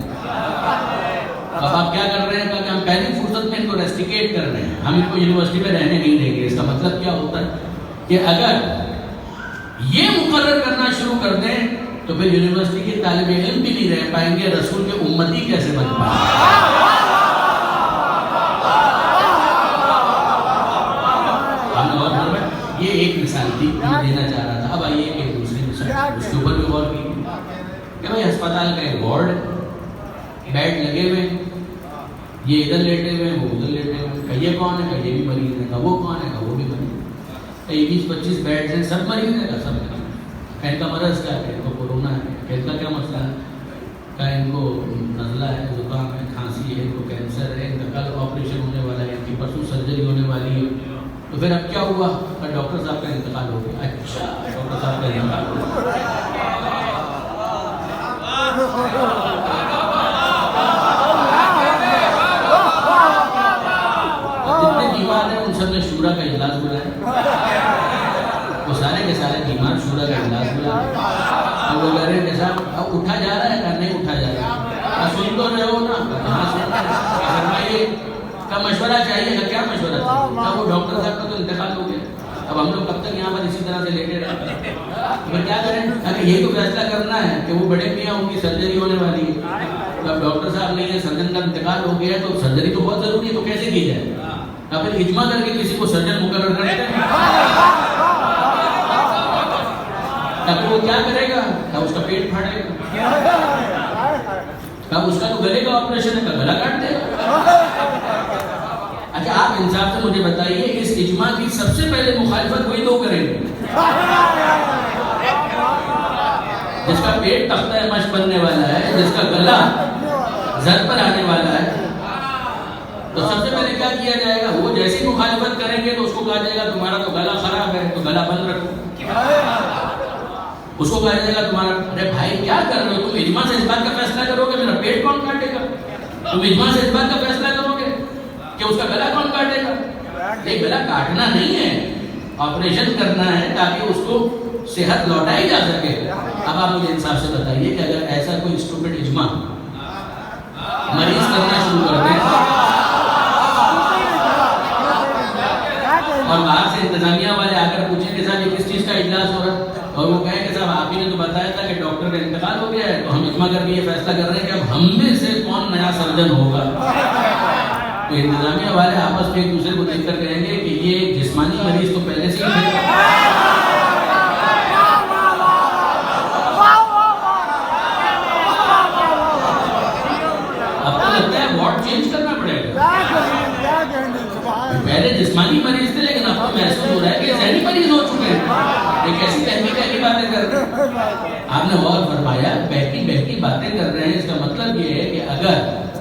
اب آپ کیا کر رہے ہیں کہ ہم پہلی فرصت میں ان کو ریسٹیکیٹ کر رہے ہیں، ہم ان کو یونیورسٹی میں رہنے نہیں دیں گے۔ اس کا مطلب کیا ہوتا ہے کہ اگر یہ مقرر کرنا شروع کر دیں تو پھر یونیورسٹی کے طالب علم بھی نہیں رہ پائیں گے، رسول کے امتی کیسے بن پائیں گے؟ یہ ایک مثال تھی میں دینا چاہ رہا تھا۔ اب آئیے ایک دوسری مثال، اس کے اوپر بھی غور کیجیے کہ بھائی ہسپتال کا ایک وارڈ، بیڈ لگے ہوئے، یہ ادھر لیٹے ہوئے ہیں، وہ ادھر لیٹے ہوئے ہیں، کہ یہ کون ہے، کہ یہ بھی مریض ہے، کہ وہ کون ہے، کہ وہ بھی مریض ہے، کہ 20-25 بیڈ ہیں، سب مریض ہیں، کہ سب مریض ہیں، کہ ان کا مرض کیا ہے، ان کو کورونا ہے، کہ ان کا کیا مسئلہ ہے، کہ ان کو نزلہ ہے، زکام ہے، کھانسی ہے، ان کو کینسر ہے، ان کا کل آپریشن ہونے والا ہے، ان کی پرسوں سرجری ہونے والی ہے، تو پھر اب کیا ہوا؟ کہ ڈاکٹر صاحب کا انتقال ہو گیا۔ اچھا ڈاکٹر صاحب کا انتقال ہو گیا، صاحب اب اٹھا جا رہا ہے کہ نہیں اٹھا جا رہا؟ سن تو رہے ہو نا؟ فرمائیے کا مشورہ چاہیے گا؟ کیا مشورہ چاہیے؟ وہ ڈاکٹر صاحب کا تو انتقال ہو گیا، اب ہم لوگ کب تک یہاں پر اسی طرح سے لیٹے رہے؟ اب کیا کریں؟ اگر یہی تو فیصلہ کرنا ہے کہ وہ بڑے میاں ان کی سرجری ہونے والی ہے، اب ڈاکٹر صاحب نہیں ہے، سرجن کا انتقال ہو گیا ہے، تو سرجری تو بہت ضروری ہے، تو کیسے کی جائے؟ اب پھر اجماع کر کے کسی کو سرجن مقرر کرتے ہیں، اب وہ کیا کرے گا؟ اب اس کا پیٹ پھاڑے گا، اب اس کا تو گلے کا آپریشن ہے، گلا کاٹ دے گا۔ اچھا آپ انصاف سے مجھے بتائیے، اس اجماع کی سب سے پہلے مخالفت وہی دو کریں گے جس کا پیٹ تختہ مشق بننے والا ہے، جس کا گلا زد پر آنے والا ہے، تو سب سے پہلے کیا کیا جائے گا؟ وہ جیسی مخالفت کریں گے تو اس کو کہا جائے گا تمہارا تو گلا خراب ہے، تو گلا بند رکھو۔ اس کو کہا جائے گا تمہارا، ارے بھائی کیا کر رہے ہو تم؟ اجماع سے اس بات کا فیصلہ کرو گے میرا پیٹ کون کاٹے گا؟ تم اجماع سے اس بات کا فیصلہ کرو گے کہ اس کا گلا کون کاٹے گا؟ یہ گلا کاٹنا نہیں ہے، آپریشن کرنا ہے تاکہ اس کو صحت لوٹائی جا سکے۔ اب آپ مجھے انصاف سے بتائیے کہ اگر ایسا کوئی اسٹوپڈ اجماع مریض کرنا شروع کر دیں اور باہر سے انتظامیہ والے آ کر پوچھیں کہ صاحب یہ کس چیز کا اجلاس ہو رہا ہے، اور وہ کہیں کہ صاحب آپ ہی نے تو بتایا تھا کہ ڈاکٹر کا انتقال ہو گیا ہے، تو ہم اجماع کر کے یہ فیصلہ کر رہے ہیں کہ اب ہم میں سے کون نیا سرجن ہوگا، تو انتظامیہ والے آپس میں ایک دوسرے کو دیکھ کر کہیں گے کہ یہ جسمانی مریض تو پہلے سے ہی تھے، اب تو لگتا ہے وارڈ چینج کرنا پڑے گا۔ پہلے جسمانی مریض تھے لیکن اب تو محسوس ہو رہا ہے کہ ذہنی مریض ہو چکے ہیں، ایک ایسی بہکی باتیں کر رہے ہیں۔ آپ نے غور فرمایا بہکی باتیں کر رہے ہیں، اس کا مطلب یہ ہے کہ اگر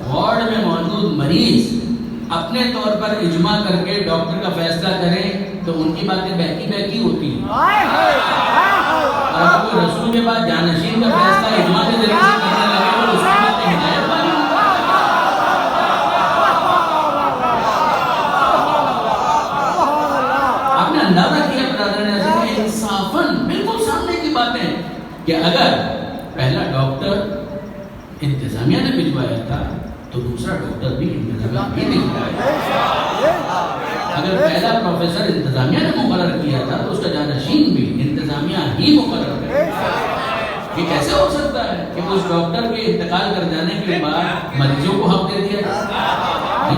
وارڈ میں موجود مریض اپنے طور پر اجماع کر کے ڈاکٹر کا فیصلہ کریں تو ان کی باتیں بہکی ہوتی ہیں، اور اگر کوئی رسول کے بعد جانشین کا فیصلہ اجماع کے ذریعے سے کرنے لگے تو اس کی باتیں ہدایت والی۔ آپ نے اندازہ کیا برادران عزیز، انصافاً بالکل سامنے کی باتیں کہ اگر پہلا ڈاکٹر انتظامیہ نے بھجوایا تھا تو دوسرا ڈاکٹر بھی انتظامیہ ہی بھجوایا، اگر پہلا پروفیسر انتظامیہ نے مقرر کیا تھا تو اس کا جانشین بھی انتظامیہ ہی مقرر کیا۔ یہ کیسے ہو سکتا ہے کہ اس ڈاکٹر کے انتقال کر جانے کے بعد مریضوں کو حق دے دیا جائے؟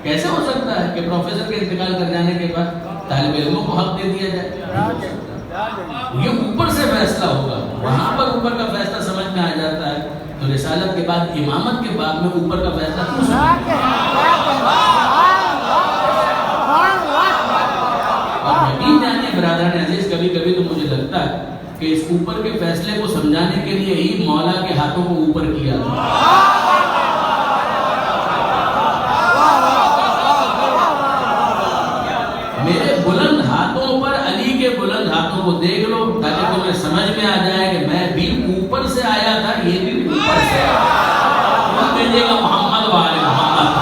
کیسے ہو سکتا ہے کہ پروفیسر کے انتقال کر جانے کے بعد طالب علموں کو حق دے دیا جائے؟ یہ اوپر سے فیصلہ ہوگا، وہاں پر اوپر کا فیصلہ سمجھ میں آ جاتا ہے، تو رسالت کے بعد امامت کے بعد میں اوپر کا فیصلہ کیوں سمجھ میں؟ اور یقین جانیے برادران عزیز، کبھی کبھی تو مجھے لگتا ہے کہ اس اوپر کے فیصلے کو سمجھانے کے لیے ہی مولا کے ہاتھوں کو اوپر کیا تھا۔ میرے بلند ہاتھوں پر علی کے بلند ہاتھوں کو دیکھ لو تاکہ تمہیں سمجھ میں آ جائے کہ میں بھی اوپر سے آیا تھا، یہ بھی اوپر سے آیا۔ وہ کہیے گا محمد والے محمد۔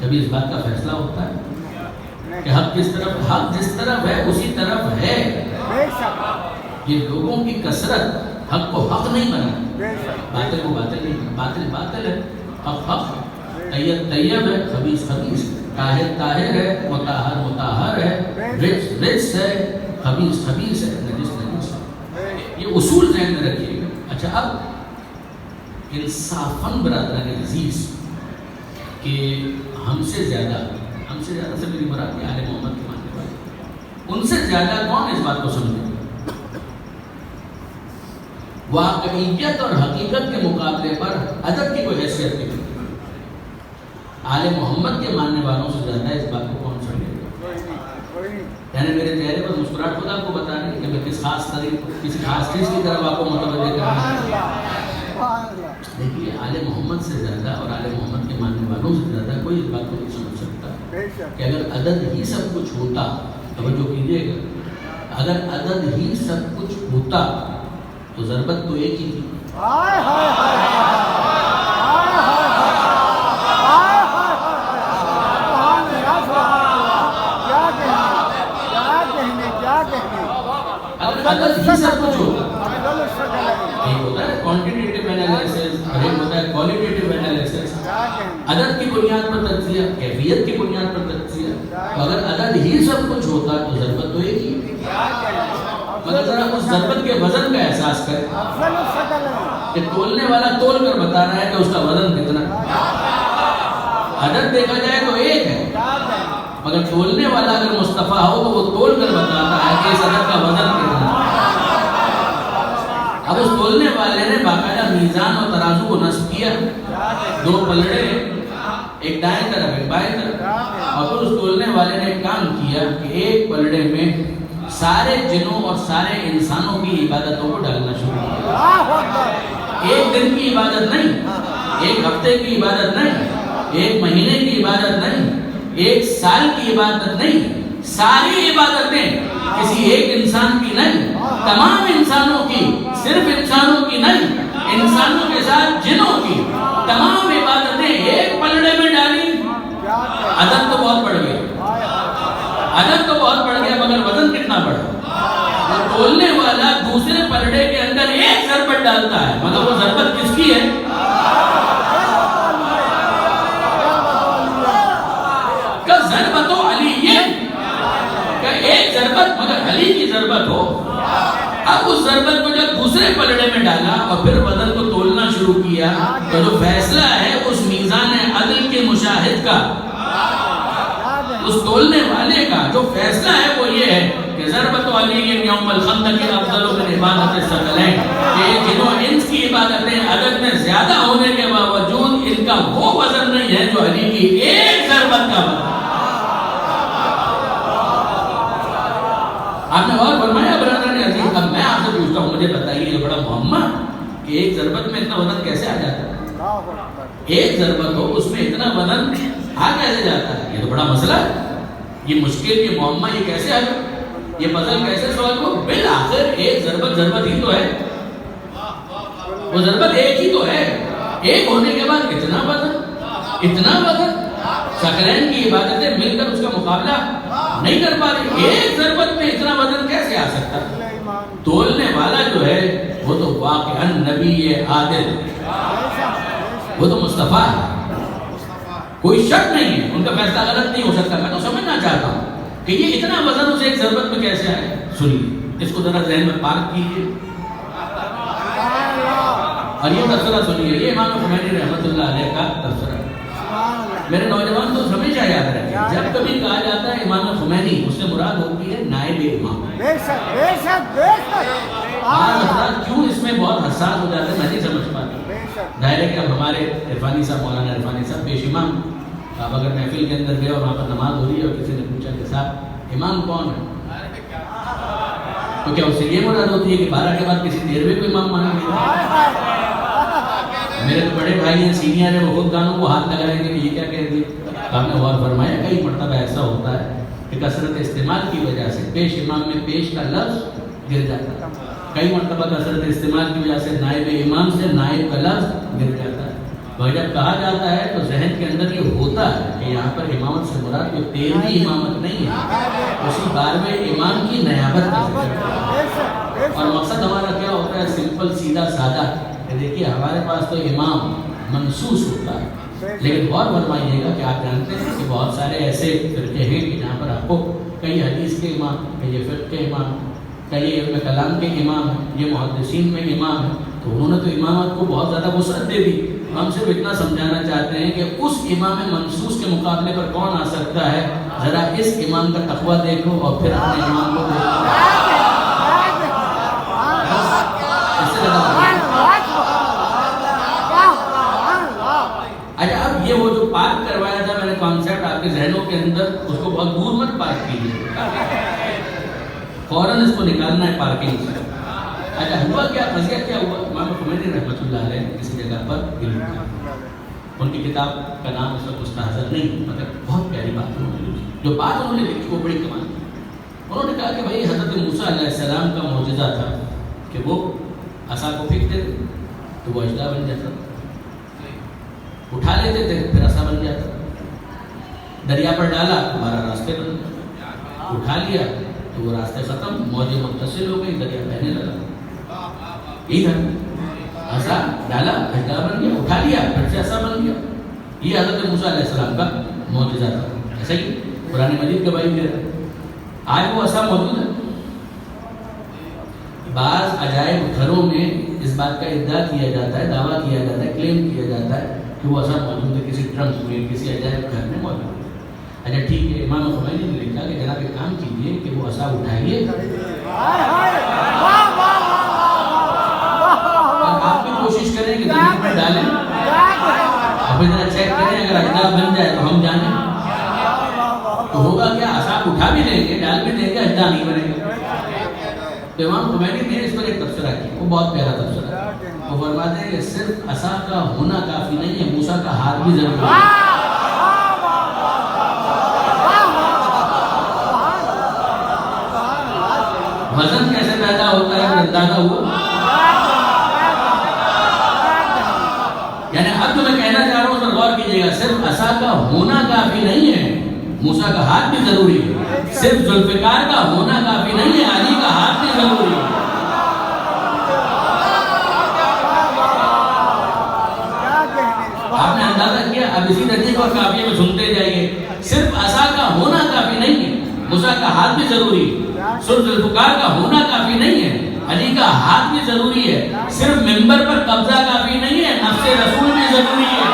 کبھی اس بات کا فیصلہ ہوتا ہے کہ حق جس طرف ہے اسی طرف ہے، یہ لوگوں کی کثرت حق کو حق نہیں بنا، باطل کو باطل نہیں، باطل باطل ہے، حق حق، طیب طیب ہے، خبیث خبیث، طاہر طاہر ہے، مطہر مطہر ہے، رجس رجس ہے، خبیث خبیث ہے، نجس نجس ہے۔ یہ اصول ذہن میں رکھیے گا۔ اچھا اب انصافاً برادران عزیز کہ ہم سے زیادہ سے میری مراد آل محمد کے ماننے والے، ان سے زیادہ کون اس بات کو سمجھے؟ واقعیت اور حقیقت کے مقابلے پر ادب کی کوئی حیثیت نہیں، آل محمد کے ماننے والوں سے زیادہ اس بات کو کون سمجھے گا؟ یعنی میرے چہرے پر مسکراہٹ خود آپ کو بتا رہی ہے کہ میں کسی خاص چیز کی طرف آپ کو متوجہ کر رہا ہوں. دیکھیے آل محمد سے زیادہ اور آل محمد کے ماننے والوں سے زیادہ کوئی اس بات کو نہیں سمجھ سکتا کہ اگر عدد ہی سب کچھ ہوتا، توجہ کیجیے گا، اگر عدد ہی سب کچھ ہوتا تو ضربت تو ایک ہی تھی. عدد ہی سب کچھ ہوتا، ایک ہوتا ہے کوانٹیٹیو انالیسس اور ایک ہوتا ہے کوالٹیٹیو انالیسس. عدد کی بنیاد پر تجزیہ، کیفیت کی بنیاد پر تجزیہ. تو اگر عدد ہی سب کچھ ہوتا تو ضربت تو ایک ہی. مگر ذرا اس ضربت کے وزن کا احساس کریں کہ تولنے والا تول کر بتا رہا ہے کہ اس کا وزن کتنا. عدد دیکھا جائے تو ایک ہے، مگر تولنے والا اگر مصطفیٰ ہو تو وہ تول کر بتاتا ہے کہ اس عدد کا وزن کتنا. اب اس تولنے والے نے باقاعدہ میزان اور ترازو کو نصب کیا، 2 پلڑے، ایک دائیں طرف ایک بائیں طرف، اور پھر اس تولنے والے نے ایک کام کیا کہ ایک پلڑے میں سارے جنوں اور سارے انسانوں کی عبادتوں کو ڈالنا شروع کیا. ایک دن کی عبادت نہیں، ایک ہفتے کی عبادت نہیں، ایک مہینے کی عبادت نہیں، ایک سال کی عبادت نہیں، ساری عبادتیں کسی ایک انسان کی نہیں، تمام انسانوں کی، صرف انسانوں کی نہیں، انسانوں کے ساتھ جنوں کی تمام عبادتیں ایک پلڑے میں ڈالی. عدد تو بہت بڑھ گیا، عدد تو بہت بڑھ گیا، مگر وزن کتنا بڑھا. وہ تولنے والا دوسرے پلڑے کے اندر ایک ضربت ڈالتا ہے، مگر وہ ضربت کس کی ہے؟ ضربت علی، ایک ضربت مگر علی کی ضربت ہو. اب اس ضربت کو جب دوسرے پلڑے میں ڈالا اور پھر وزن کو تولنا شروع کیا تو جو فیصلہ ہے اس میزان عدل کے مشاہد کا، اس تولنے والے کا جو فیصلہ ہے وہ یہ ہے کہ ضربت علی یوم الخندق افضل من عبادت الثقلین، کہ جنوں انس کی عبادتیں عدد میں زیادہ ہونے کے باوجود ان کا وہ وزن نہیں ہے جو علی کی ایک ضربت کا وزن. آپ نے اور فرمایا برادران عزیز، اب میں آپ سے پوچھتا ہوں، مجھے بتائیے یہ بڑا محمد کہ ایک ضربت میں اتنا وزن کیسے آ جاتا ہے؟ ایک ضربت ہو اس میں اتنا وزن آ کیسے جاتا ہے؟ یہ تو بڑا مسئلہ ہے، یہ مشکل، یہ معمہ، یہ کیسے حل، یہ پزل کیسے سوال ہو؟ بالآخر ایک ضربت ہی تو ہے، وہ ضربت ایک ہی تو ہے. ایک ہونے کے بعد اتنا وزن، ثقلین کی عبادتیں مل کر اس کا مقابلہ نہیں کر پا رہی. ایک ضربت میں اتنا وزن کیسے آ سکتا؟ تولنے والا جو ہے وہ تو واقعاً نبی عادل، وہ تو مصطفیٰ ہے، کوئی شک نہیں ہے، ان کا فیصلہ غلط نہیں ہو سکتا. میں تو سمجھنا چاہتا ہوں کہ یہ اتنا وزن اسے ایک ضربت میں کیسے آئے. سنیے، اس کو ذرا ذہن میں پارک کیجیے اور یہ تبصرہ سنیے. یہ امام خمینی رحمۃ اللہ علیہ کا تبصرہ. میرے نوجوان تو ہمیشہ یاد رکھیں، جب کبھی کہا جاتا ہے امام خمینی، اس سے مراد ہوتی ہے نائب امام. کیوں اس میں بہت حساس ہو جاتا ہے میں نہیں سمجھ پاتا. ظاہر ہے کہ اب ہمارے عرفانی صاحب، مولانا عرفانی صاحب پیش امام، آپ اگر محفل کے اندر گئے اور وہاں پر نماز ہو رہی ہے اور کسی نے پوچھا کہ صاحب امام کون ہے، تو کیا اس سے یہ مراد ہوتی ہے کہ 12 کے بعد کسی 13ویں کو امام مانا گیا؟ میرے تو بڑے بھائی ہیں، سینئر ہیں، وہ خود کانوں کو ہاتھ لگائیں گے کہ یہ کیا کہہ دی. آپ نے غور فرمایا کئی مرتبہ ایسا ہوتا ہے کہ کثرت استعمال کی وجہ سے پیش امام میں پیش کا لفظ گر جاتا ہے. کئی مرتبہ کثرت استعمال کی وجہ سے نائب امام سے نائب کا لفظ گر جاتا ہے. اور جب کہا جاتا ہے تو ذہن کے اندر یہ ہوتا ہے کہ یہاں پر امامت سے مراد جو 13ویں امامت نہیں ہے، اسی 12ویں امام کی نیابت کا ذکر ہے. اور مقصد ہمارا کیا ہوتا ہے؟ سمپل، سیدھا، سادہ. دیکھیے ہمارے پاس تو امام منصوص ہوتا ہے، لیکن غور فرمائیے گا کہ آپ جانتے ہیں کہ بہت سارے ایسے فرقے ہیں کہ جہاں پر آپ کو کئی حدیث کے امام، کئی فقہ کے امام، کئی علم کلام کے امام ہیں، یہ محدثین میں امام ہیں. تو انہوں نے تو امامت کو بہت زیادہ وسعت دے دی. ہم صرف اتنا سمجھانا چاہتے ہیں کہ اس امام منصوص کے مقابلے پر کون آ سکتا ہے. ذرا اس امام کا تقویٰ دیکھو اور پھر اپنے امام کو دیکھو. اچھا، اب یہ وہ جو پاک کروایا اندر اس کو بہت دور مت پارک کیجیے، فوراً اس کو نکالنا ہے پارکنگ سے۔ اچھا ہوا کیا، قضیہ کیا ہوا؟ امام خمینی رحمۃ اللہ علیہ کسی جگہ پر علم تھا، ان کی کتاب کا نام اس وقت مستحضر نہیں، مگر بہت پیاری بات انہوں نے لکھی، جو بات انہوں نے لکھی وہ بڑی کمال تھی۔ انہوں نے کہا کہ بھائی حضرت موسیٰ علیہ السلام کا معجزہ تھا کہ وہ عصا کو پھینکتے تھے تو وہ اژدہا بن جاتا، اٹھا لیتے تھے پھر عصا بن جاتا، دریا پر ڈالا دوبارہ راستے بن گئے، اٹھا لیا تو وہ راستے ختم، موجیں متصل ہو گئی، دریا بہنے لگا۔ یہی تھا، عصا ڈالا اژدہا بن گیا، اٹھا لیا پھر سے عصا بن گیا۔ یہ حضرت موسیٰ علیہ السلام کا معجزہ تھا۔ ایسا ہی قرآن مجید گواہی دے رہا ہے، آج وہ عصا موجود ہے۔ بعض عجائب گھروں میں اس بات کا ادعا کیا جاتا ہے، دعویٰ کیا جاتا ہے، کلیم کیا جاتا ہے کہ وہ عصا موجود ہے، کسی ٹرنک میں، کسی عجائب گھر میں موجود ہے۔ اچھا ٹھیک ہے، امام خمینی نے لکھا کہ جناب ایک کام کیجیے کہ وہ عصا اٹھائیے اور آپ بھی کوشش کریں کہ زمین پر ڈالیں، اب ذرا چیک کریں، اگر اژدہا بن جائے تو ہم جانیں تو ہوگا کیا، عصا اٹھا بھی لیں گے، ڈال بھی دیں گے، اژدہا نہیں بنے گا۔ تو امام خمینی نے اس پر ایک تبصرہ کیا، وہ بہت پیارا تبصرہ ہے۔ وہ فرماتے ہیں کہ صرف عصا کا ہونا کافی نہیں ہے، موسیٰ کا ہاتھ بھی ضروری ہے۔ وزن کیسے پیدا ہوتا ہے اندازہ ہوا؟ یعنی اب جو میں کہنا چاہ رہا ہوں اس پر غور کیجیے گا، صرف عصا کا ہونا کافی نہیں ہے، موسیٰ کا ہاتھ بھی ضروری ہے، صرف ذوالفقار کا ہونا کافی نہیں ہے، علی کا ہاتھ بھی ضروری ہے۔ آپ نے اندازہ کیا؟ اب اسی نتیجے کو کافی میں سنتے جائیے، صرف عصا کا ہونا کافی نہیں ہے، موسیٰ کا ہاتھ بھی ضروری ہے، صرف ذوالفقار کا ہونا کافی نہیں ہے، علی کا ہاتھ بھی ضروری ہے، صرف منبر پر قبضہ کافی نہیں ہے، نفس رسول بھی ضروری ہے۔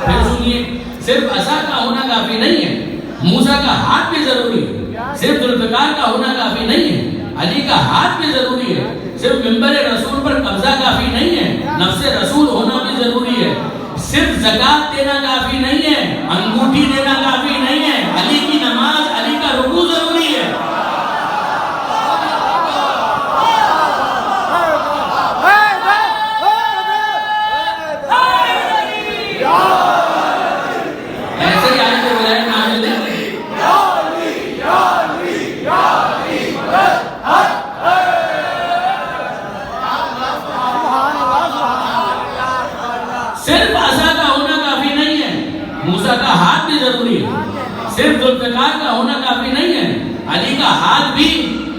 پھر سنیے، صرف عصا کا ہونا کافی نہیں ہے، موسیٰ کا ہاتھ بھی ضروری ہے، صرف ذوالفقار کا ہونا کافی نہیں ہے، علی کا ہاتھ بھی ضروری ہے، صرف منبر رسول پر قبضہ کافی نہیں ہے، نفس رسول ہونا بھی ضروری ہے، صرف زکوٰۃ دینا کافی نہیں ہے، انگوٹھی دینا کافی نہیں ہے، علی کی نماز، علی کا رکوع ضروری ہے۔ صرف عصا کا ہونا کافی نہیں ہے، موسیٰ کا ہاتھ بھی ضروری ہے، صرف ذوالفقار کا ہونا کافی نہیں ہے، علی کا ہاتھ بھی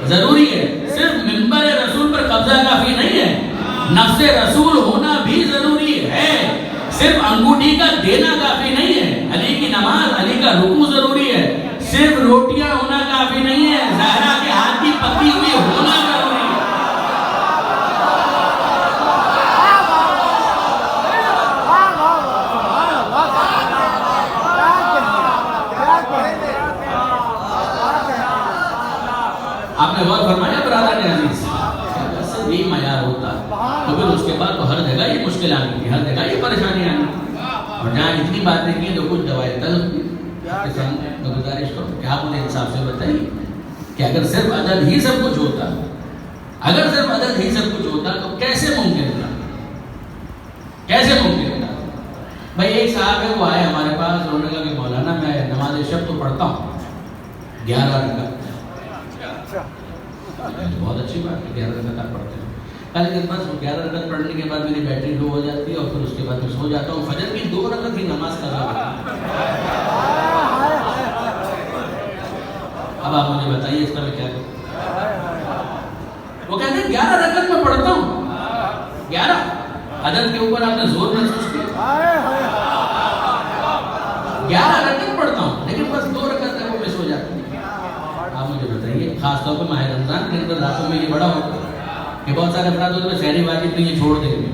ضروری ہے، صرف منبر رسول پر قبضہ کافی نہیں ہے، نفس رسول ہونا بھی ضروری ہے، صرف انگوٹھی کا دینا کافی نہیں ہے، علی کی نماز، علی کا رکوع ضروری ہے، صرف روٹیاں ہونا کافی نہیں ہے، زہرا کے ہاتھ کی پکی ہوئی ہونا ضروری ہے۔ آپ نے غور فرمایا برادر عزیز، اگر یہی معیار ہوتا تو پھر اس کے بعد تو ہر جگہ یہ مشکل آنی تھی، ہر جگہ یہ پریشانی آنی تھی، اور جہاں اتنی باتیں کی تو کچھ دوائیں تلخ آپ کے سامنے میں گزارش کروں کہ آپ مجھے انصاف سے بتائیے کہ اگر صرف عدد ہی سب کچھ ہوتا، اگر صرف عدد ہی سب کچھ ہوتا تو کیسے ممکن تھا؟ کیسے ممکن تھا؟ بھائی ایک صاحب ہے، وہ آئے ہمارے پاس، انہوں نے کہا کہ مولانا میں نماز شب تو پڑھتا ہوں 11 رکعت، بہت اچھی بات ہے 11 رکعت آپ پڑھتے ہیں، لیکن بس 11 رکعت پڑھنے کے بعد میری بیٹری لو ہو جاتی ہے اور پھر اس کے بعد میں سو جاتا ہوں، فجر کی 2 رکعت ہی نماز کر رہا ہوں۔ اب آپ مجھے بتائیے اس کا میں کیا کروں؟ وہ کہتے ہیں 11 رکعت میں پڑھتا ہوں، 11 عدد کے اوپر آپ نے زور محسوس کیا، 11 رکعت پڑھتا ہوں لیکن بس 2 رکعت تک وہ میں سو جاتا ہوں۔ آپ مجھے بتائیے، خاص طور پہ ماہ رمضان کے اندر راتوں میں یہ بڑا ہوتا ہے کہ بہت سارے افراد ہوتے ہیں سحری واجب نہیں، یہ چھوڑ دیں گے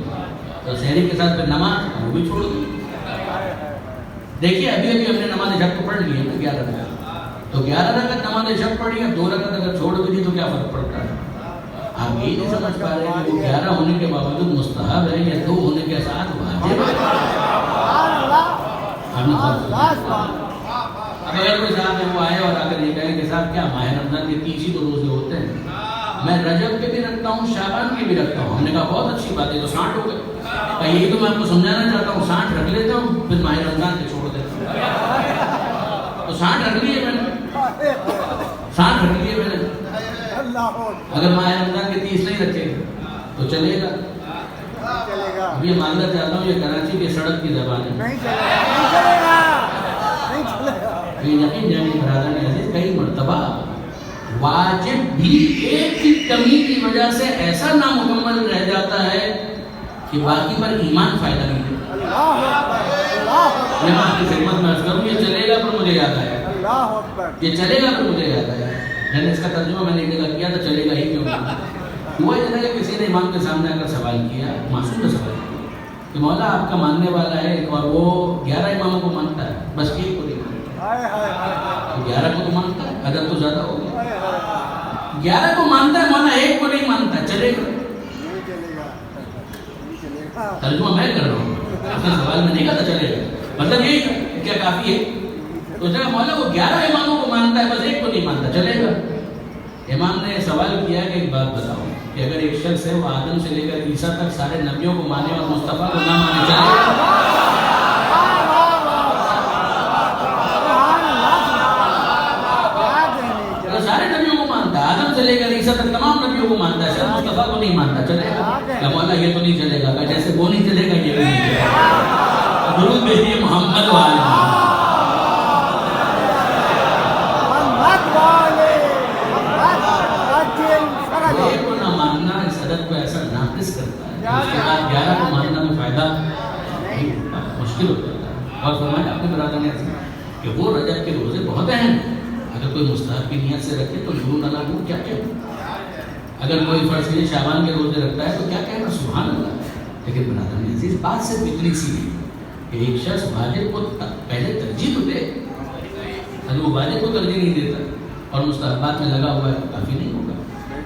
تو سحری کے ساتھ پھر نماز وہ بھی چھوڑ دیں۔ دیکھیے ابھی ہم نے نماز شب کو پڑھ لی ہے 11 رکعت، تو 11 رکعت نماز شب پڑھی ہے، 2 رکعت اگر چھوڑ بھی دی تو کیا فرق پڑتا ہے؟ آپ یہی نہیں سمجھ پا رہے ہیں کہ وہ 11 ہونے کے باوجود مستحب ہے یا 2 ہونے کے ساتھ واجب ہے۔ اب اگر کوئی صاحب ہے وہ آئے اور آ کر یہ کہیں کہ صاحب کیا ماہ رمضان کے 30 ہی تو روزے ہوتے ہیں، میں رجب کے بھی رکھتا ہوں، شعبان کے بھی رکھتا ہوں۔ ہم نے کہا بہت اچھی بات ہے، تو 60 ہو گئے۔ یہی تو میں آپ کو سمجھانا چاہتا ہوں، 60 رکھ لیتا ہوں پھر ماہ رمضان کے چھوڑ دیتا ہوں۔ تو 60 رکھ لیے میں نے، 60 رکھ لیے میں نے۔ اگر ماہ رمضان کے 30 نہیں رکھے تو چلے گا؟ اب یہ ماننا چاہتا ہوں یہ کراچی کے سڑک کی زبان ہے، یقین جانی برادران عزیز، کئی مرتبہ واجب بھی ایک کی کمی کی وجہ سے ایسا نامکمل رہ جاتا ہے کہ باقی پر ایمان فائدہ نہیں دیتا۔ میں آپ کی خدمت میں عرض کروں، یہ چلے گا پر مجھے یاد آیا، یہ چلے گا پر مجھے یاد آیا۔ میں نے اس کا ترجمہ میں نے ایک جگہ کیا تھا، چلے گا ہی کیوں نہیں۔ ہوا یہ تھا کہ کسی نے امام کے سامنے آ کر سوال کیا، معصوم نے سوال کیا کہ مولا آپ کا ماننے والا ہے اور وہ 11 اماموں کو مانتا ہے، بس ایک کو نہیں مانتا۔ 11 کو تو مانتا ہے، عدد تو زیادہ ہو گیا۔ 11 کو مانتا ہے مولا، ایک کو نہیں مانتا، چلے گا؟ ترجمہ میں کر رہا ہوں، اپنے سوال میں نہیں کہا تھا چلے گا، مطلب یہی تھا کیا کافی ہے؟ تو جب مولا وہ 11 اماموں کو مانتا ہے بس ایک کو نہیں مانتا، چلے گا؟ امام نے سوال کیا کہ ایک بات بتاؤ کہ اگر ایک شخص ہے وہ آدم سے لے کر عیسیٰ تک سارے نبیوں کو مانے اور مصطفیٰ کو نہ مانے، چلے گا؟ سارے نبیوں کو مانتا ہے، آدم سے لے کر عیسیٰ تک تمام نبیوں کو مانتا ہے، صرف مصطفیٰ کو نہیں مانتا، چلے گا؟ مولا یہ تو نہیں چلے گا، جیسے وہ نہیں چلے گا یہ بھی نہیں چلے گا۔ درود بھیجیے محمد والے۔ ایک کو نہ ماننا اس عدد کو ایسا ناقص کرتا ہے کہ اس کے بعد 11 کو ماننا میں فائدہ نہیں ہوتا، مشکل ہو جاتا ہے۔ اور فرمایا اپنے برادر نے کہ وہ رجب کے روزے بہت اہم ہیں، اگر کوئی مستحب کی نیت سے رکھے تو نور نہ لگو، کیا کہنا؟ اگر کوئی فرض کے شعبان کے روزے رکھتا ہے تو کیا کہنا، سبحان اللہ۔ لیکن برادر نے عزیز بات صرف اتنی سی ہے کہ ایک شخص واجب کو پہلے ترجیح تو دے، اگر وہ واجب کو ترجیح نہیں دیتا اور مستحبات میں لگا ہوا ہے تو کافی نہیں ہوگا۔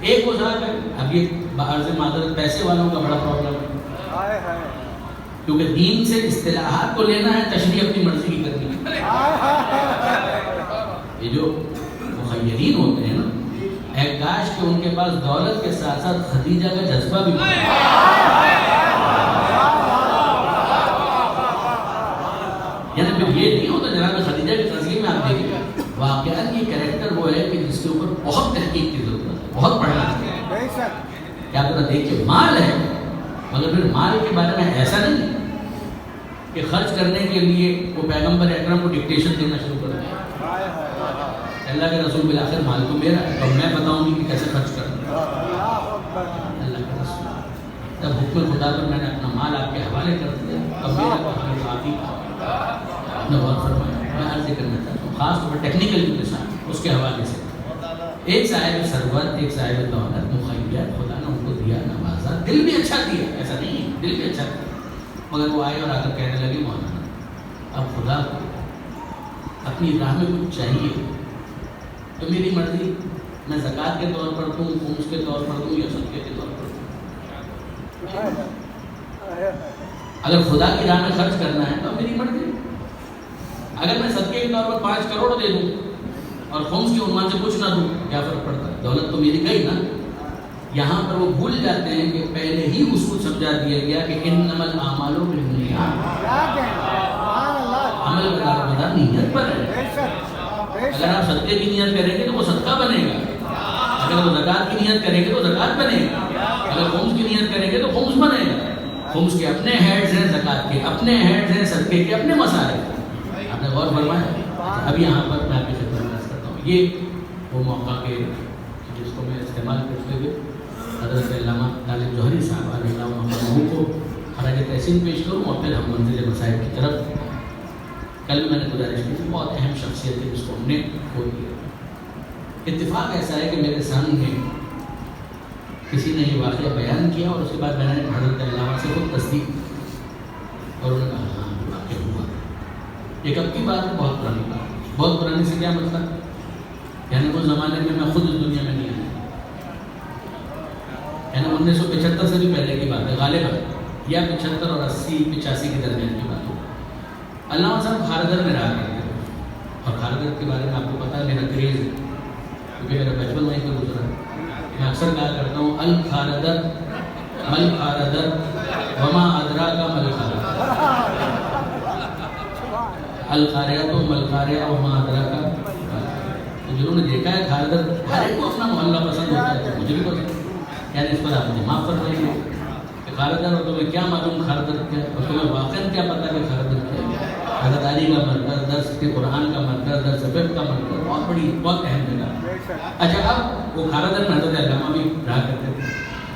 ایک وہ صاحب ہے، اب یہ باہر سے معذرت پیسے والوں کا بڑا پرابلم ہے، کیونکہ دین سے اصطلاحات کو لینا ہے، تشریح اپنی مرضی کی کرنی ہے۔ یہ جو مخیرین ہوتے ہیں نا، اے کاش کہ ان کے پاس دولت کے ساتھ ساتھ خدیجہ کا جذبہ بھی ہوتا۔ یعنی پھر یہ نہیں ہوتا جناب خدیجہ کی تذکیر میں آپ دیکھیں واقعات یہ کریکٹر وہ ہے کہ جس کے اوپر بہت تحقیق کی ضرورت ہے، بہت پڑھنا ہے۔ کیا پتہ دیکھیے مال ہے مگر پھر مال کے بارے میں ایسا نہیں کہ خرچ کرنے کے لیے وہ پیغمبر اکرم کو ڈکٹیشن دینا شروع کر دیں۔ اللہ کے رسول بالآخر مال تو میرا ہے، تو میں بتاؤں گی کہ کیسے خرچ کرنا۔ اللہ کے رسول جب حکم خدا پر میں نے اپنا مال آپ کے حوالے کر دیا تب میرا کہانی ساتھی آپ نے غور فرمایا۔ میں عرض کرنا چاہتا ہوں خاص طور پر ٹیکنیکل کے ساتھ اس کے حوالے سے ایک صاحب ثروت، ایک صاحب دولت، مخیر، خدا نے ان کو دیا، نوازا، دل بھی اچھا دیا، ایسا نہیں ہے دل بھی اچھا دیا، مگر وہ آئے اور آ کر کہنے لگے مولانا اب خدا کو اپنی راہ میں کچھ چاہیے تو میری مرضی، میں زکوٰۃ کے طور پر دوں، خمس کے طور پر دوں یا صدقے کے طور پر دوں۔ اگر خدا کی راہ میں خرچ کرنا ہے تو میری مرضی، اگر میں صدقے کے طور پر 5 کروڑ دے دوں اور خمس کے عنوان سے کچھ نہ دوں، کیا فرق پڑتا ہے؟ دولت تو میری گئی نا۔ یہاں پر وہ بھول جاتے ہیں کہ پہلے ہی اس کو سمجھا دیا گیا کہ انما الاعمال بالنیات، عمل کا دار نیت پر ہے۔ اگر آپ صدقے کی نیت کریں گے تو وہ صدقہ بنے گا، اگر وہ زکوٰۃ کی نیت کریں گے تو زکوٰۃ بنے گا، اگر خمس کی نیت کریں گے تو خمس بنے گا۔ خمس کے اپنے ہیڈز ہیں، زکوٰۃ کے اپنے ہیڈز ہیں، صدقے کے اپنے مسائل ہیں۔ آپ نے غور فرمایا؟ اب یہاں پر میں آپ کی خدمت میں کرتا ہوں، یہ وہ موقع کے جس کو میں استعمال کرتے ہوئے حضرت علامہ طالب جوہری صاحب علیہ اللہ کو خراج تحسین پیش کروں اور پھر ہم منزل مسائل کی طرف۔ کل میں نے گزارش کی تھی، بہت اہم شخصیت ہے جس کو ہم نے کھو دیا۔ اتفاق ایسا ہے کہ میرے سامنے کسی نے یہ واقعہ بیان کیا اور اس کے بعد میں نے حضرت علامہ سے خود تصدیق اور انہوں نے کہا ہاں واقعہ ہوا۔ یہ کب کی بات ہے؟ بہت پرانی بات، بہت پرانی سے کیا مطلب یعنی اس زمانے میں خود اس دنیا میں نہیں آیا، یعنی 1975 سے بھی پہلے کی بات ہے غالباً، یا 75 اور 80 85 کے درمیان کی بات ہو۔ علامہ صاحب کھارگر میں رہا کرتے تھے، اور کھارگر کے بارے میں آپ کو پتا ہے میرا کریز ہے کیونکہ میرا بچپن وہیں پہ گزرا ہے۔ میں اکثر کہا کرتا ہوں الکھاردر مل کھاردر وما ادراک مل کھاردر، القاریہ تو مل قاریہ وما ادراک۔ جنہوں نے دیکھا ہے کھاردر، ہر ایک کو اپنا محلہ پسند ہوتا ہے، مجھے بھی پسند ہے، یعنی اس پر آپ مجھے معاف فرمائیے کہ کھاردر اور تمہیں کیا معلوم کھاردر کیا، اور تمہیں واقعاً کیا پتا کہ کھاردر کیا ہے۔ حضرت علی کا مرکز، درس کے قرآن کا مرکز، درس فقہ کا مرکز، بہت اہم جگہ۔ اچھا اب وہ کھاردر میں حضرت علامہ بھی رہا کرتے تھے۔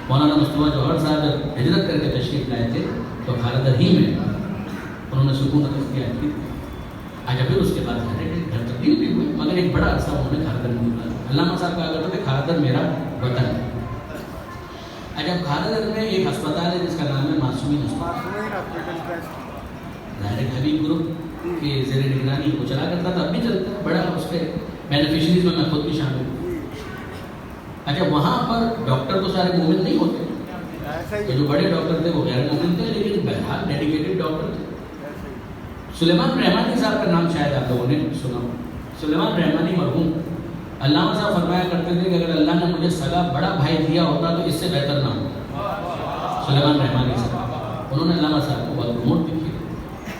مولانا مصطفیٰ جوہر صاحب جب ہجرت کر کے تشریف لائے تھے تو کھاردر ہی میں انہوں نے سکونت اختیار کی۔ اچھا پھر اس کے بعد گھر تبدیل بھی ہوئے، مگر ایک بڑا عرصہ انہوں نے کھاردر میں گزارا۔ علامہ صاحب کہا کرتے تھے کھاردر میرا وطن ہے۔ اچھا کھاردر میں ایک ہسپتال ہے جس کا نام ہے معصومین ہسپتال، ظاہر حبیب گروپ کے زیر نگرانی وہ چلا کرتا تھا، اب بھی چلتا ہے، بڑا اس کے بینیفیشریز میں خود بھی شامل ہوں۔ اچھا وہاں پر ڈاکٹر تو سارے مومن نہیں ہوتے، جو بڑے ڈاکٹر تھے وہ غیر مومن تھے، لیکن بہرحال ڈیڈیکیٹڈ ڈاکٹر تھے۔ سلیمان رحمانی صاحب کا نام شاید آپ لوگوں نے سنا، سلیمان رحمانی مرحوم علامہ صاحب فرمایا کرتے تھے کہ اگر اللہ نے مجھے سگا بڑا بھائی دیا ہوتا تو اس سے بہتر نہ ہوتا۔ سلیمان رحمانی صاحب انہوں نے علامہ صاحب کو بہت پروموٹ بھی کیا،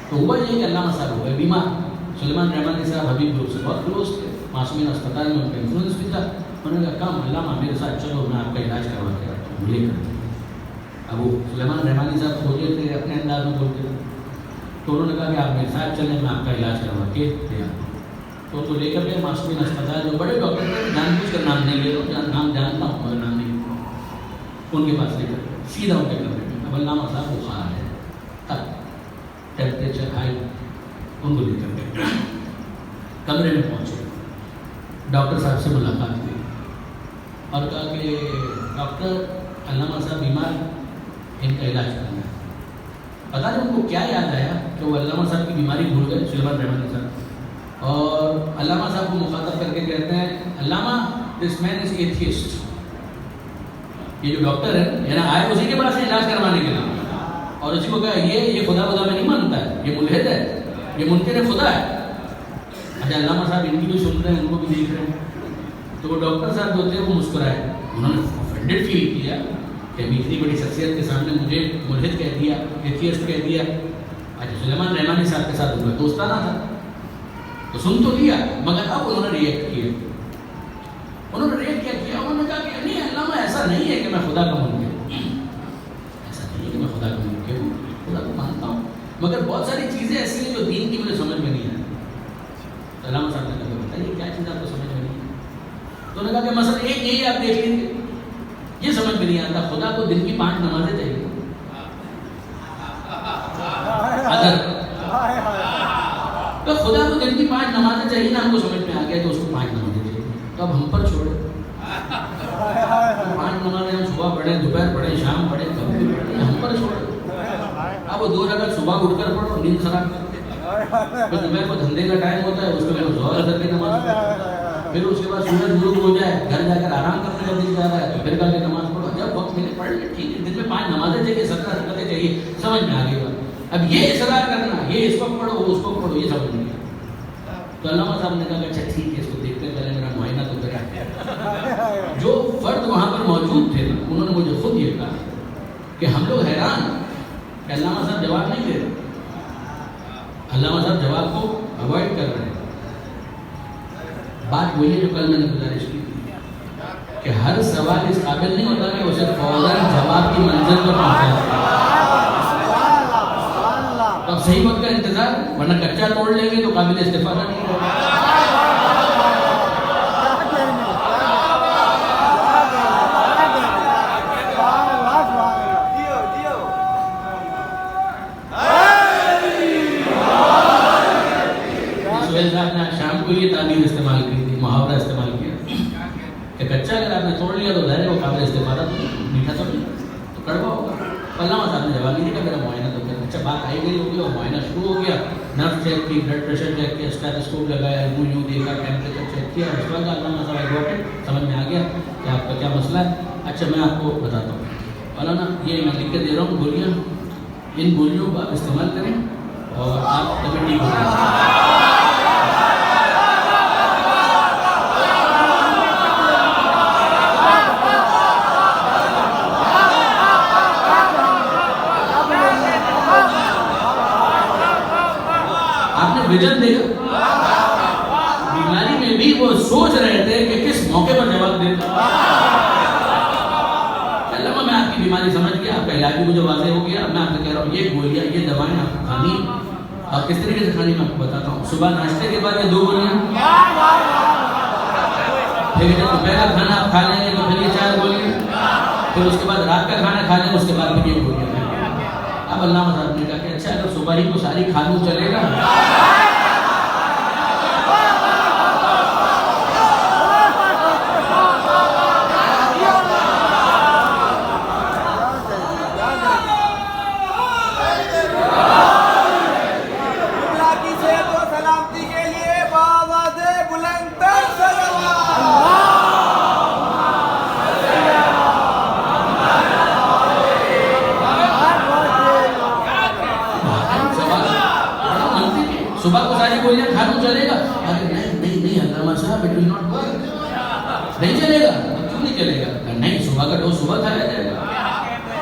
تو ہوا یہ کہ علامہ صاحب ہوئے بیمار۔ سلیمان رحمانی صاحب حبیب گروپ سے بہت کلوز تھے، معصومین اسپتال میں ان کا انفلوئنس بھی تھا۔ انہوں نے کہا کام علامہ میرے ساتھ چلو میں آپ کا علاج کروا کے آتا ہوں، لے کر۔ اب وہ سلیمان رحمانی صاحب کھوجے تھے، اپنے انداز میں بولتے تھے، تو انہوں نے کہا کہ آپ میرے ساتھ چلیں، میں آپ کا علاج کروا کے دے آتا ہوں۔ تو اس کو لے کر گئے معصومین اسپتال، جو بڑے ڈاکٹر تھے، جان بوجھ کر نام نہیں لے رہا ہوں، نام جانتا ہوں مگر نام نہیں، ان کے پاس لے کر سیدھا ان کے کمرے میں۔ اب علامہ صاحب بخار ہے، تب ٹیمپریچر ہائی، ان کو لے کر گئے کمرے میں پہنچے، ڈاکٹر صاحب سے ملاقات ہوئی اور کہا کہ ڈاکٹر علامہ صاحب بیمار، ان کا علاج کرنا ہے۔ پتا نہیں ان کو کیا یاد آیا کہ وہ علامہ صاحب کی بیماری بھول گئے، سلیمان رحمانی صاحب، اور علامہ صاحب کو مخاطب کر کے کہتے ہیں علامہ دس مین از ایتھیسٹ، یہ جو ڈاکٹر ہے یعنی آئے اسی کے پاس علاج کروانے کے لیے، اور اسی کو کہا یہ خدا خدا میں نہیں مانتا ہے، یہ ملحد ہے، یہ منکر خدا ہے۔ اچھا علامہ صاحب ان کی بھی سن رہے ہیں، ان کو بھی دیکھ رہے ہیں، تو وہ ڈاکٹر صاحب جو تھے وہ مسکرائے، انہوں نے offended فیل کیا کہ ابھی اتنی بڑی شخصیت کے سامنے مجھے ملحد کہہ دیا، ایتھیسٹ کہہ دیا۔ اچھا سلیمان رحمانی صاحب کے ساتھ ان کا دوستانہ تھا تو سن تو لیا، مگر اب انہوں نے ریئیکٹ کیا، انہوں نے کہا کہ نہیں علامہ ایسا نہیں ہے کہ میں خدا کا منکر ہوں، ایسا نہیں ہے کہ میں خدا کا منکر ہوں، خدا کو مانتا ہوں، مگر بہت ساری چیزیں ایسی ہیں جو دین کی مجھے سمجھ میں نہیں آئی۔ تو علامہ صاحب نے کہا بتائیے کیا چیز آپ کو سمجھ میں نہیں آئی؟ تو انہوں نے کہا کہ مثلا ایک یہی آپ دیکھ لیجیے، یہ سمجھ میں نہیں آتا خدا کو دن کی 5 نمازیں چاہیے، تو خدا کو دن کی 5 نمازیں چاہیے نا، ہم کو سمجھ میں آ گیا کہ اس کو 5 نمازیں چاہیے، تو اب ہم پر چھوڑے 5 نمازیں ہم صبح پڑھیں، دوپہر پڑھیں، شام پڑھیں، کبھی بھی پڑھیں، ہم پر چھوڑے۔ اب وہ 2 رکعت صبح اٹھ کر پڑھو، نیند خراب کرتے، پھر دوپہر کو دھندے کا ٹائم ہوتا ہے، اس میں ظہر اثر کی نماز پڑھو، پھر اس کے بعد سورج غروب ہو جائے، گھر جا کر آرام کرنے کا دل جا رہا ہے تو پھر کل کی نماز پڑھو، جب وقت ملے پڑھ لے، ٹھیک ہے، دن میں 5 نمازیں چاہیے، 17 رکعتیں چاہیے، سمجھ میں آ گئی بات۔ اب یہ اصرار کرنا، یہ اس وقت پڑھو، وہ اس وقت پڑھو، یہ سمجھ نہیں آیا۔ تو علامہ صاحب نے کہا کہ اچھا ٹھیک ہے، اس کو دیکھتے پہلے میرا معائنہ تو کرا۔ جو فرد وہاں پر موجود تھے نا، انہوں نے مجھے خود یہ کہا کہ ہم لوگ حیران کہ علامہ صاحب جواب نہیں دے رہے، علامہ صاحب جواب کو اوائڈ کر رہے ہیں۔ بات وہی ہے جو کل میں نے گزارش کی تھی کہ ہر سوال اس قابل نہیں ہوتا کہ اسے فوراً جواب کی منزل پر پہنچا دے۔ اب صحیح وقت کا انتظار، ورنہ کچا توڑ لیں گے تو قابل استفادہ نہیں ہوگا۔ سہیل صاحب نے شام کو یہ تعبیر استعمال کی تھی، محاورہ استعمال کیا کہ کچا اگر آپ نے توڑ لیا تو ظاہر ہے وہ قابل استفادہ میٹھا تو نہیں، تو کڑوا ہوگا۔ علامہ صاحب نے جواب نہیں دیا، میرا معائنہ تو کر اچھا بات آئی گئی ہوگی اور معائنہ شروع ہو گیا, نرف چیک کی, بلڈ پریشر چیک کیا, اسٹیتھوسکوپ لگایا, یوں دیکھا, ٹیمپریچر چیک کیا, اس کے بعد علامہ صاحب سمجھ میں آ گیا کہ آپ کا کیا مسئلہ ہے. اچھا میں آپ کو بتاتا ہوں مولانا, یہ میں لکھ کے دے رہا ہوں گولیاں, ان گولیوں کو آپ استعمال کریں اور آپ کبھی ٹھیک ہو جائیں. ویژن دیکھا, بیماری میں بھی وہ سوچ رہے تھے کہ کس موقع پر جواب دیں. علامہ میں آپ کی بیماری سمجھ گیا, آپ کا علاج بھی مجھے واضح ہو گیا. میں آپ سے کہہ رہا ہوں یہ گولیاں, یہ دوائیں آپ کو کھانی, اور کس طریقے سے کھانی میں آپ کو بتاتا ہوں. صبح ناشتے کے بعد یہ 2 گولیاں, پھر جب دوپہر کا کھانا آپ کھا لیں گے تو پھر یہ 4 گولیاں, پھر اس کے بعد رات کا کھانا کھا لیں, اس کے بعد پھر یہ گولیاں کھائیں گے. اب علامہ صاحب نے کہا کہ اچھا اگر صبح ہی کو ساری کھا لوں چلے گا؟ صبح کو ساری گولیاں کھا لوں چلے گا؟ نہیں علامہ صاحب اٹ ول ناٹ ورک. نہیں چلے گا؟ کیوں نہیں چلے گا؟ نہیں, صبح کا ڈوز صبح کھایا جائے گا.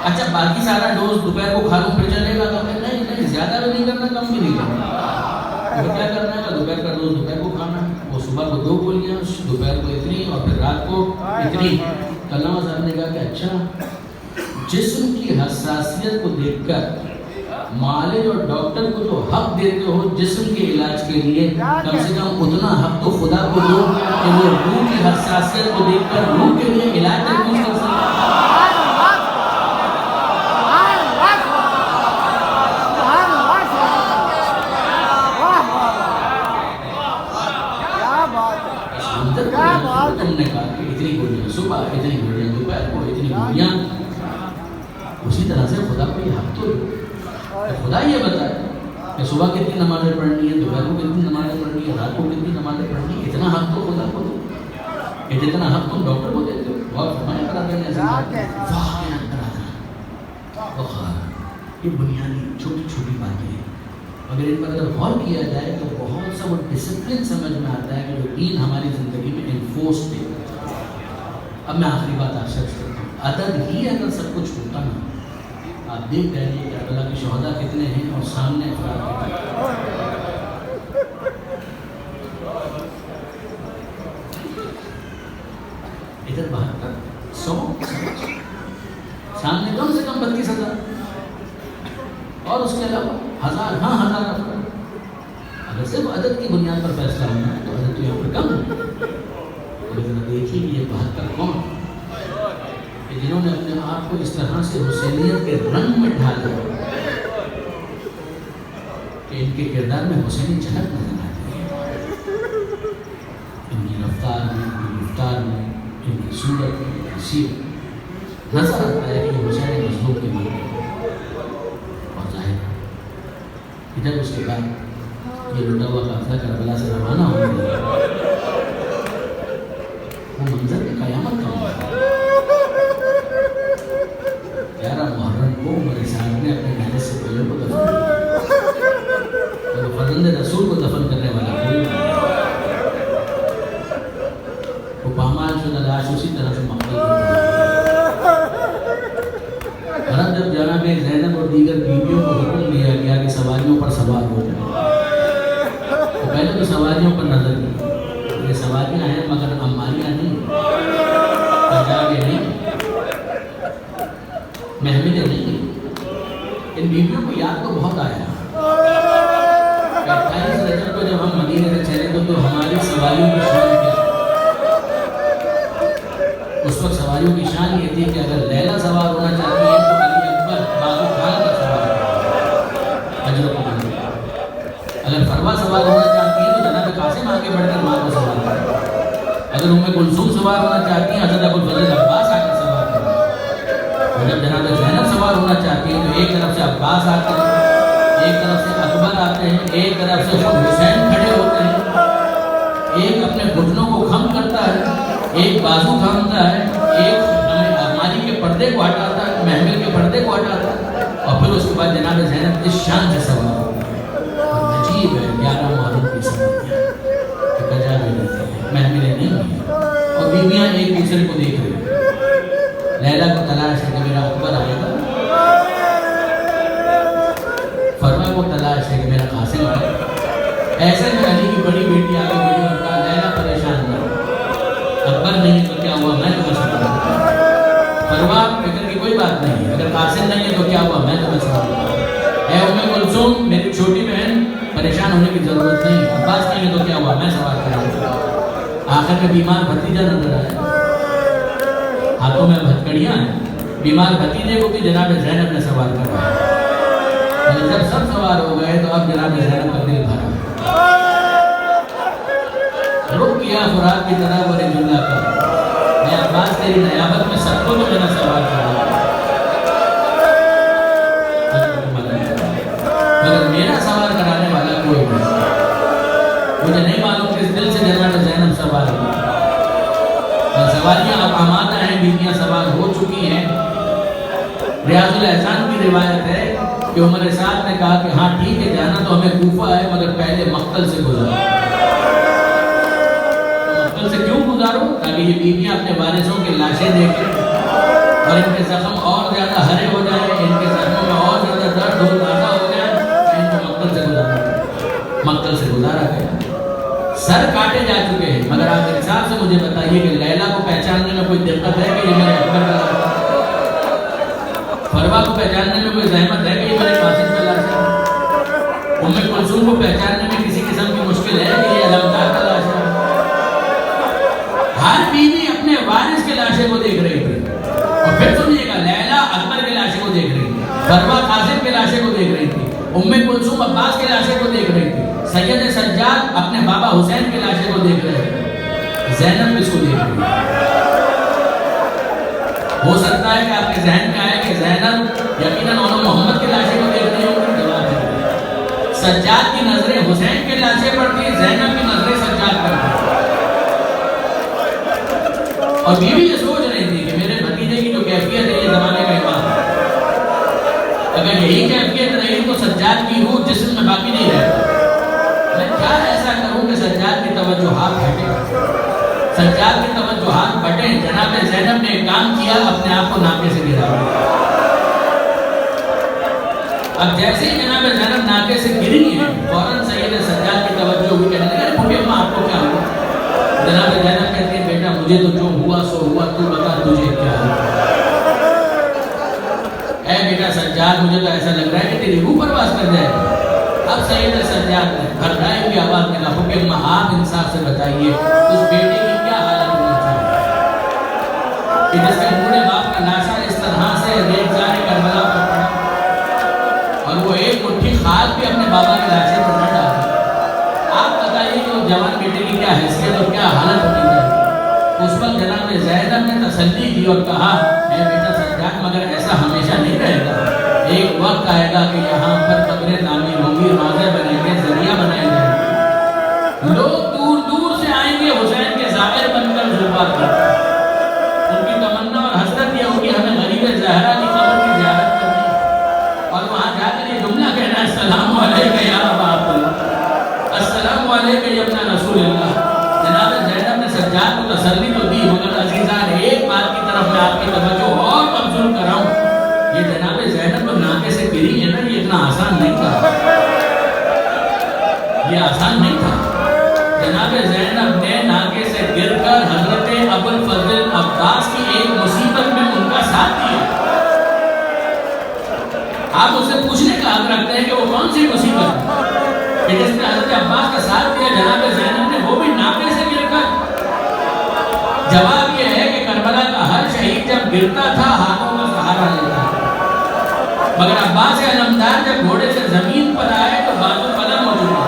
اچھا باقی سارا ڈوز دوپہر کو کھا لوں پھر چلے گا؟ نہیں, زیادہ بھی نہیں کرنا, کم بھی نہیں کرنا. کیا کرنا ہے, دوپہر کا ڈوز دوپہر کو کھانا, وہ صبح کو 2 گولیاں, دوپہر کو اتنی اور پھر رات کو اتنی. علامہ صاحب نے کہا کہ اچھا جسم کی حساسیت کو دیکھ کر معالج اور ڈاکٹر کو جو حق دیتے ہو جسم کے علاج کے لیے, کم سے کم اتنا حق تو خدا کو دو کہ وہ روح کی حساسیت کو دیکھ کر روح کے لیے علاج تجویز کر سکے. تم نے کہا کہ اتنی گولیاں صبح, اتنی گولیاں دوپہر کو, اتنی گولیاں, اسی طرح سے خدا کو یہ حق تو دو. خدا یہ بتائے کہ صبح کتنی نمازیں پڑھنی ہے, دوپہر کو کتنی نمازیں پڑھنی ہے, رات کو کتنی نمازیں پڑھنی ہے. اتنا حق تو خدا کو دو, جتنا حق تم ڈاکٹر کو دیتے ہو. بہت فرمایا کرا دینے یہ بنیادی چھوٹی چھوٹی باتیں ہیں, اگر ان پر اگر غور کیا جائے تو بہت سا وہ ڈسپلن سمجھ میں آتا ہے کہ جو دین ہماری زندگی میں انفورس دے. اب میں آخری بات آپ سے کرتا ہوں, عدد ہی اگر سب کچھ ہوتا نا, آپ دیکھ رہے ہیں کہ کربلا کے شہداء کتنے ہیں اور سامنے افراد کتنے. ادھر 72 100 سامنے کم سے کم 32,000 اور اس کے علاوہ 1000 افراد. اگر صرف عدد کی بنیاد پر فیصلہ ہونا ہے تو عدد تو یہاں پر کم ہے. لیکن دیکھیے یہ 72 کون کہ جنہوں نے اپنے آپ کو اس طرح سے حسینیت کے رنگ میں ڈھالا کہ ان کے کردار میں حسینی جھلک نظر آتی ہے. ان کی رفتار میں, ان کی گفتار میں, ان کی صورت میں, ان کی سیرت نظر آتا ہے کہ حسین مظلوم کے معنی اور ظاہر. ادھر اس کے بعد یہ لٹا ہوا قافلہ کربلا سے روانہ ہو گیا. وہ منظر قیامت کا منظر. 11 محرم کو عمر صاحب نے اپنے محنت سے پہلے کو دفن کیا, فرزند رسول کو دفن کرنے والا کوئی وہ پامال شدہ لاش اسی طرح سے مقبول اور اب جب جناب زینب اور دیگر بیویوں کو حکم دیا گیا کہ سواریوں پر سوار ہو جائے تو پہلے تو سواریوں پر نظر دی. یہ سواریاں ہیں مگر عماریاں نہیں, پنجابیں نہیں, محملیں نہیں. ان بیویوں کو یاد تو بہت آیا. 28 رجب کو جب ہم مدینے سے چلے تو ہماری سواریوں کی شان کیا. اس وقت سواریوں کی شان یہ تھی کہ اگر لیلا سوار ہونا چاہتی ہے تو علی اکبر بازو خان کا سوار ہے, اجر کو مانتے. اگر فروا سوار ہونا چاہتی ہے تو جناب قاسم آگے بڑھ کر ماں کو سوار کرے. اگر ام کلثوم سوار ہونا چاہتی ہیں حضرت ابوالفضل عباس آ کر سوار کرے. اور جب جناب زینب سوار ہونا چاہتی ہے تو ایک طرف سے عباس آتے ہیں ایک طرف سے اکبر آتے ہیں، ایک طرف سے خود حسین کھڑے ہوتے ہیں، ایک اپنے گھٹنوں کو خم کرتا ہے، ایک بازو تھامتا ہے، ایک ہماری کے پردے کو ہٹاتا ہے، محمل کے پردے کو ہٹاتا ہے، اور پھر اس کے بعد جناب زینب اس شان سے سوار ہو گئی۔ اور عجیب ہے 11 محرم کی سواری کہ کجا بھی رہتے ہیں، محملیں نہیں ہیں، اور بیویاں ایک دوسرے کو دیکھ رہی ہیں۔ لیلا کو تلاش ہے کہ میرا اکبر آئے گا، فرما کو تلاش ہے کہ میرا قاسم آئے گا۔ ایسے میں علی کی بڑی بیٹی آگے بڑی اور کہا لیلا پریشان نہ ہو، اکبر نہیں ہے تو کیا ہوا، میں تمہیں سنبھالوں گا۔ فرما فکر کی کوئی بات نہیں ہے، اگر قاسم نہیں ہے تو کیا ہوا، میں تمہیں سنبھالوں گا۔ اے ام کلثوم میری چھوٹی بہن، پریشان ہونے کی ضرورت نہیں، عباس نہیں ہے تو کیا ہوا، میں سوار کراؤں گا۔ آخر میں بیمار بھتیجا نظر آیا، ہاتھوں میں ہتھکڑیاں ہیں، بیمار بھتیجے کو بھی جناب زینب نے سوار کروایا۔ اور جب سب سوار ہو گئے تو اب جناب زینب کا دل بھرا، رک کیا خوراک کی طرح بڑے جملہ کر، میں عباس تیری نیابت میں سب کو تو میرا سوار کروایا، مگر میرا سوار کرانے والا کوئی نہیں۔ مجھے نہیں معلوم کس دل سے جناب زینب سوار ہوئی، سواریاں اب آمادہ ہیں، بیویاں سوار ہو چکی ہیں۔ ریاض الاحسان کی روایت ہے کہ عمر سعد نے کہا کہ ہاں ٹھیک ہے، جانا تو ہمیں کوفہ ہے مگر پہلے مقتل سے گزارو۔ مقتل سے کیوں گزارو؟ تاکہ یہ بیویاں اپنے وارثوں کی لاشیں دیکھیں اور ان کے زخم اور زیادہ ہرے ہو جائیں، ان کے زخموں میں اور زیادہ درد ہو، تازہ ہو جائے، ان کو مقتل سے گزارو۔ مقتل سے گزارا گیا، سر کاٹے جا چکے ہیں، مگر آپ انصاف سے مجھے بتائیے کہ لیلا کو پہچاننے میں کوئی دقت ہے کہ یہ میرے اکبر کا لاش ہے؟ فروا کو پہچاننے میں کوئی زحمت ہے کہ یہ میرے قاسم کا لاش ہے؟ ام کلثوم کو پہچاننے میں کسی قسم کی مشکل ہے کہ یہ علمدار کا لاش ہے؟ ہر بیوی اپنے وارث کے لاشے کو دیکھ رہی تھی، اور پھر سنیے گا، لیلا اکبر کے لاشے کو دیکھ رہی تھی، فروا قاسم کے لاشے کو دیکھ رہی تھی، ام کلثوم عباس کے لاشے کو دیکھ رہی تھی، سید سجاد اپنے بابا حسین کے لاشے کو دیکھ رہے ہیں، زینب کس کو دیکھ رہی ہے؟ ہو سکتا ہے کہ آپ کے ذہن میں آئے کہ زینب یقیناً محمد کے لاشے کو دیکھ رہی ہوں، جواب ہے سجاد کی نظریں حسین کے لاشے پر تھی، زینب کی نظریں سجاد پر تھی، اور بیوی یہ سوچ رہی تھی کہ میرے بھتیجے کی جو کیفیت ہے یہ زمانے کا امام ہے، اگر یہی کیفیت رہی تو سجاد کی روح جسم میں باقی نہیں رہتا، میں کیا ایسا کروں کہ سجاد کی توجہات ہٹے، سجاد کی توجہات بٹیں۔ جناب زینب نے ایک کام کیا، اپنے آپ کو ناکے سے گرا۔ اب جیسے ہی جناب زینب ناکے سے گری ہیں، فوراً سید سجاد کی توجہ ہوئی، کہنے لگے بھوٹے اماں آپ کو کیا ہوا؟ جناب زینب کہتے ہیں بیٹا مجھے تو جو ہوا سو ہوا، تو بتا تجھے کیا ہوا؟ اے بیٹا سجاد مجھے تو ایسا لگ رہا ہے کہ تیری روح پرواز کر جائے گا۔ اب سید سجاد نے بھردائی ہوئی آواز میں کہا کہ اماں آپ انصاف سے بتائیے اس بیٹے کی کیا حالت ہونا چاہیے کہ جس کے بوڑھے باپ کا لاشا اس طرح سے ریگزار کربلا پر پڑا اور وہ ایک مٹھی خاک بھی اپنے بابا کے لاشے پر نہ ڈالا۔ آپ بتائیے کہ اس جوان بیٹے کی کیا حیثیت اور کیا حالت ہونی چاہیے؟ اس وقت جناب زینب نے تسلی دی اور کہا اے بیٹا سجاد مگر ایسا ہمیشہ نہیں رہے گا، ایک وقت آئے گا کہ یہاں پر قبریں تعمیر ہوں گی، روضے بنیں گے، ذریعہ بنائے جائیں گے، لوگ دور دور سے آئیں گے حسین کے زائر بن کر زیارت کرنے، ان کی تمنا اور حسرت یہ ہوگی ہمیں غریب زہرا کی قبر کی زیارت کرنی، اور وہاں جا کر یہ جملہ کہنا السلام علیکم یا ابا عبداللہ، السلام علیکم یا ابن رسول اللہ۔ جناب زینب نے سجاد کو تسلی تو دی، مگر عزیزان ایک بات کی طرف میں آپ کی توجہ اور مبذول کراؤں، یہ جناب زینب کو ناکے سے گری ہے نا، یہ اتنا آسان نہیں تھا، یہ آسان نہیں تھا۔ جناب زینب نے ناکے سے گر کر حضرت ابوالفضل عباس کی ایک مصیبت میں ان کا ساتھ دیا۔ آپ اس سے پوچھنے کا حق رکھتے ہیں کہ وہ کون سی مصیبت ہے کہ جس نے حضرت عباس کا ساتھ دیا جناب زینب نے، وہ بھی ناکے سے گر کر؟ جواب یہ ہے کہ کربلا کا ہر شہید جب گرتا تھا ہاتھوں کا سہارا لیتا تھا، مگر عباس علمدار جب گھوڑے سے زمین پر آئے تو بازو قلم ہو چکا،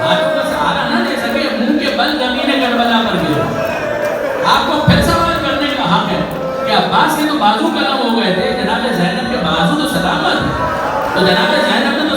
ہاتھوں کا سہارا نہ لے سکے، منہ کے بل زمین کربلا پر گرے۔ آپ کو پھر سوال کرنے کا حق ہے کہ عباس کے تو بازو قلم ہو گئے تھے، جناب زینب کے بازو تو سلامت ہے، تو جناب زینب نے تو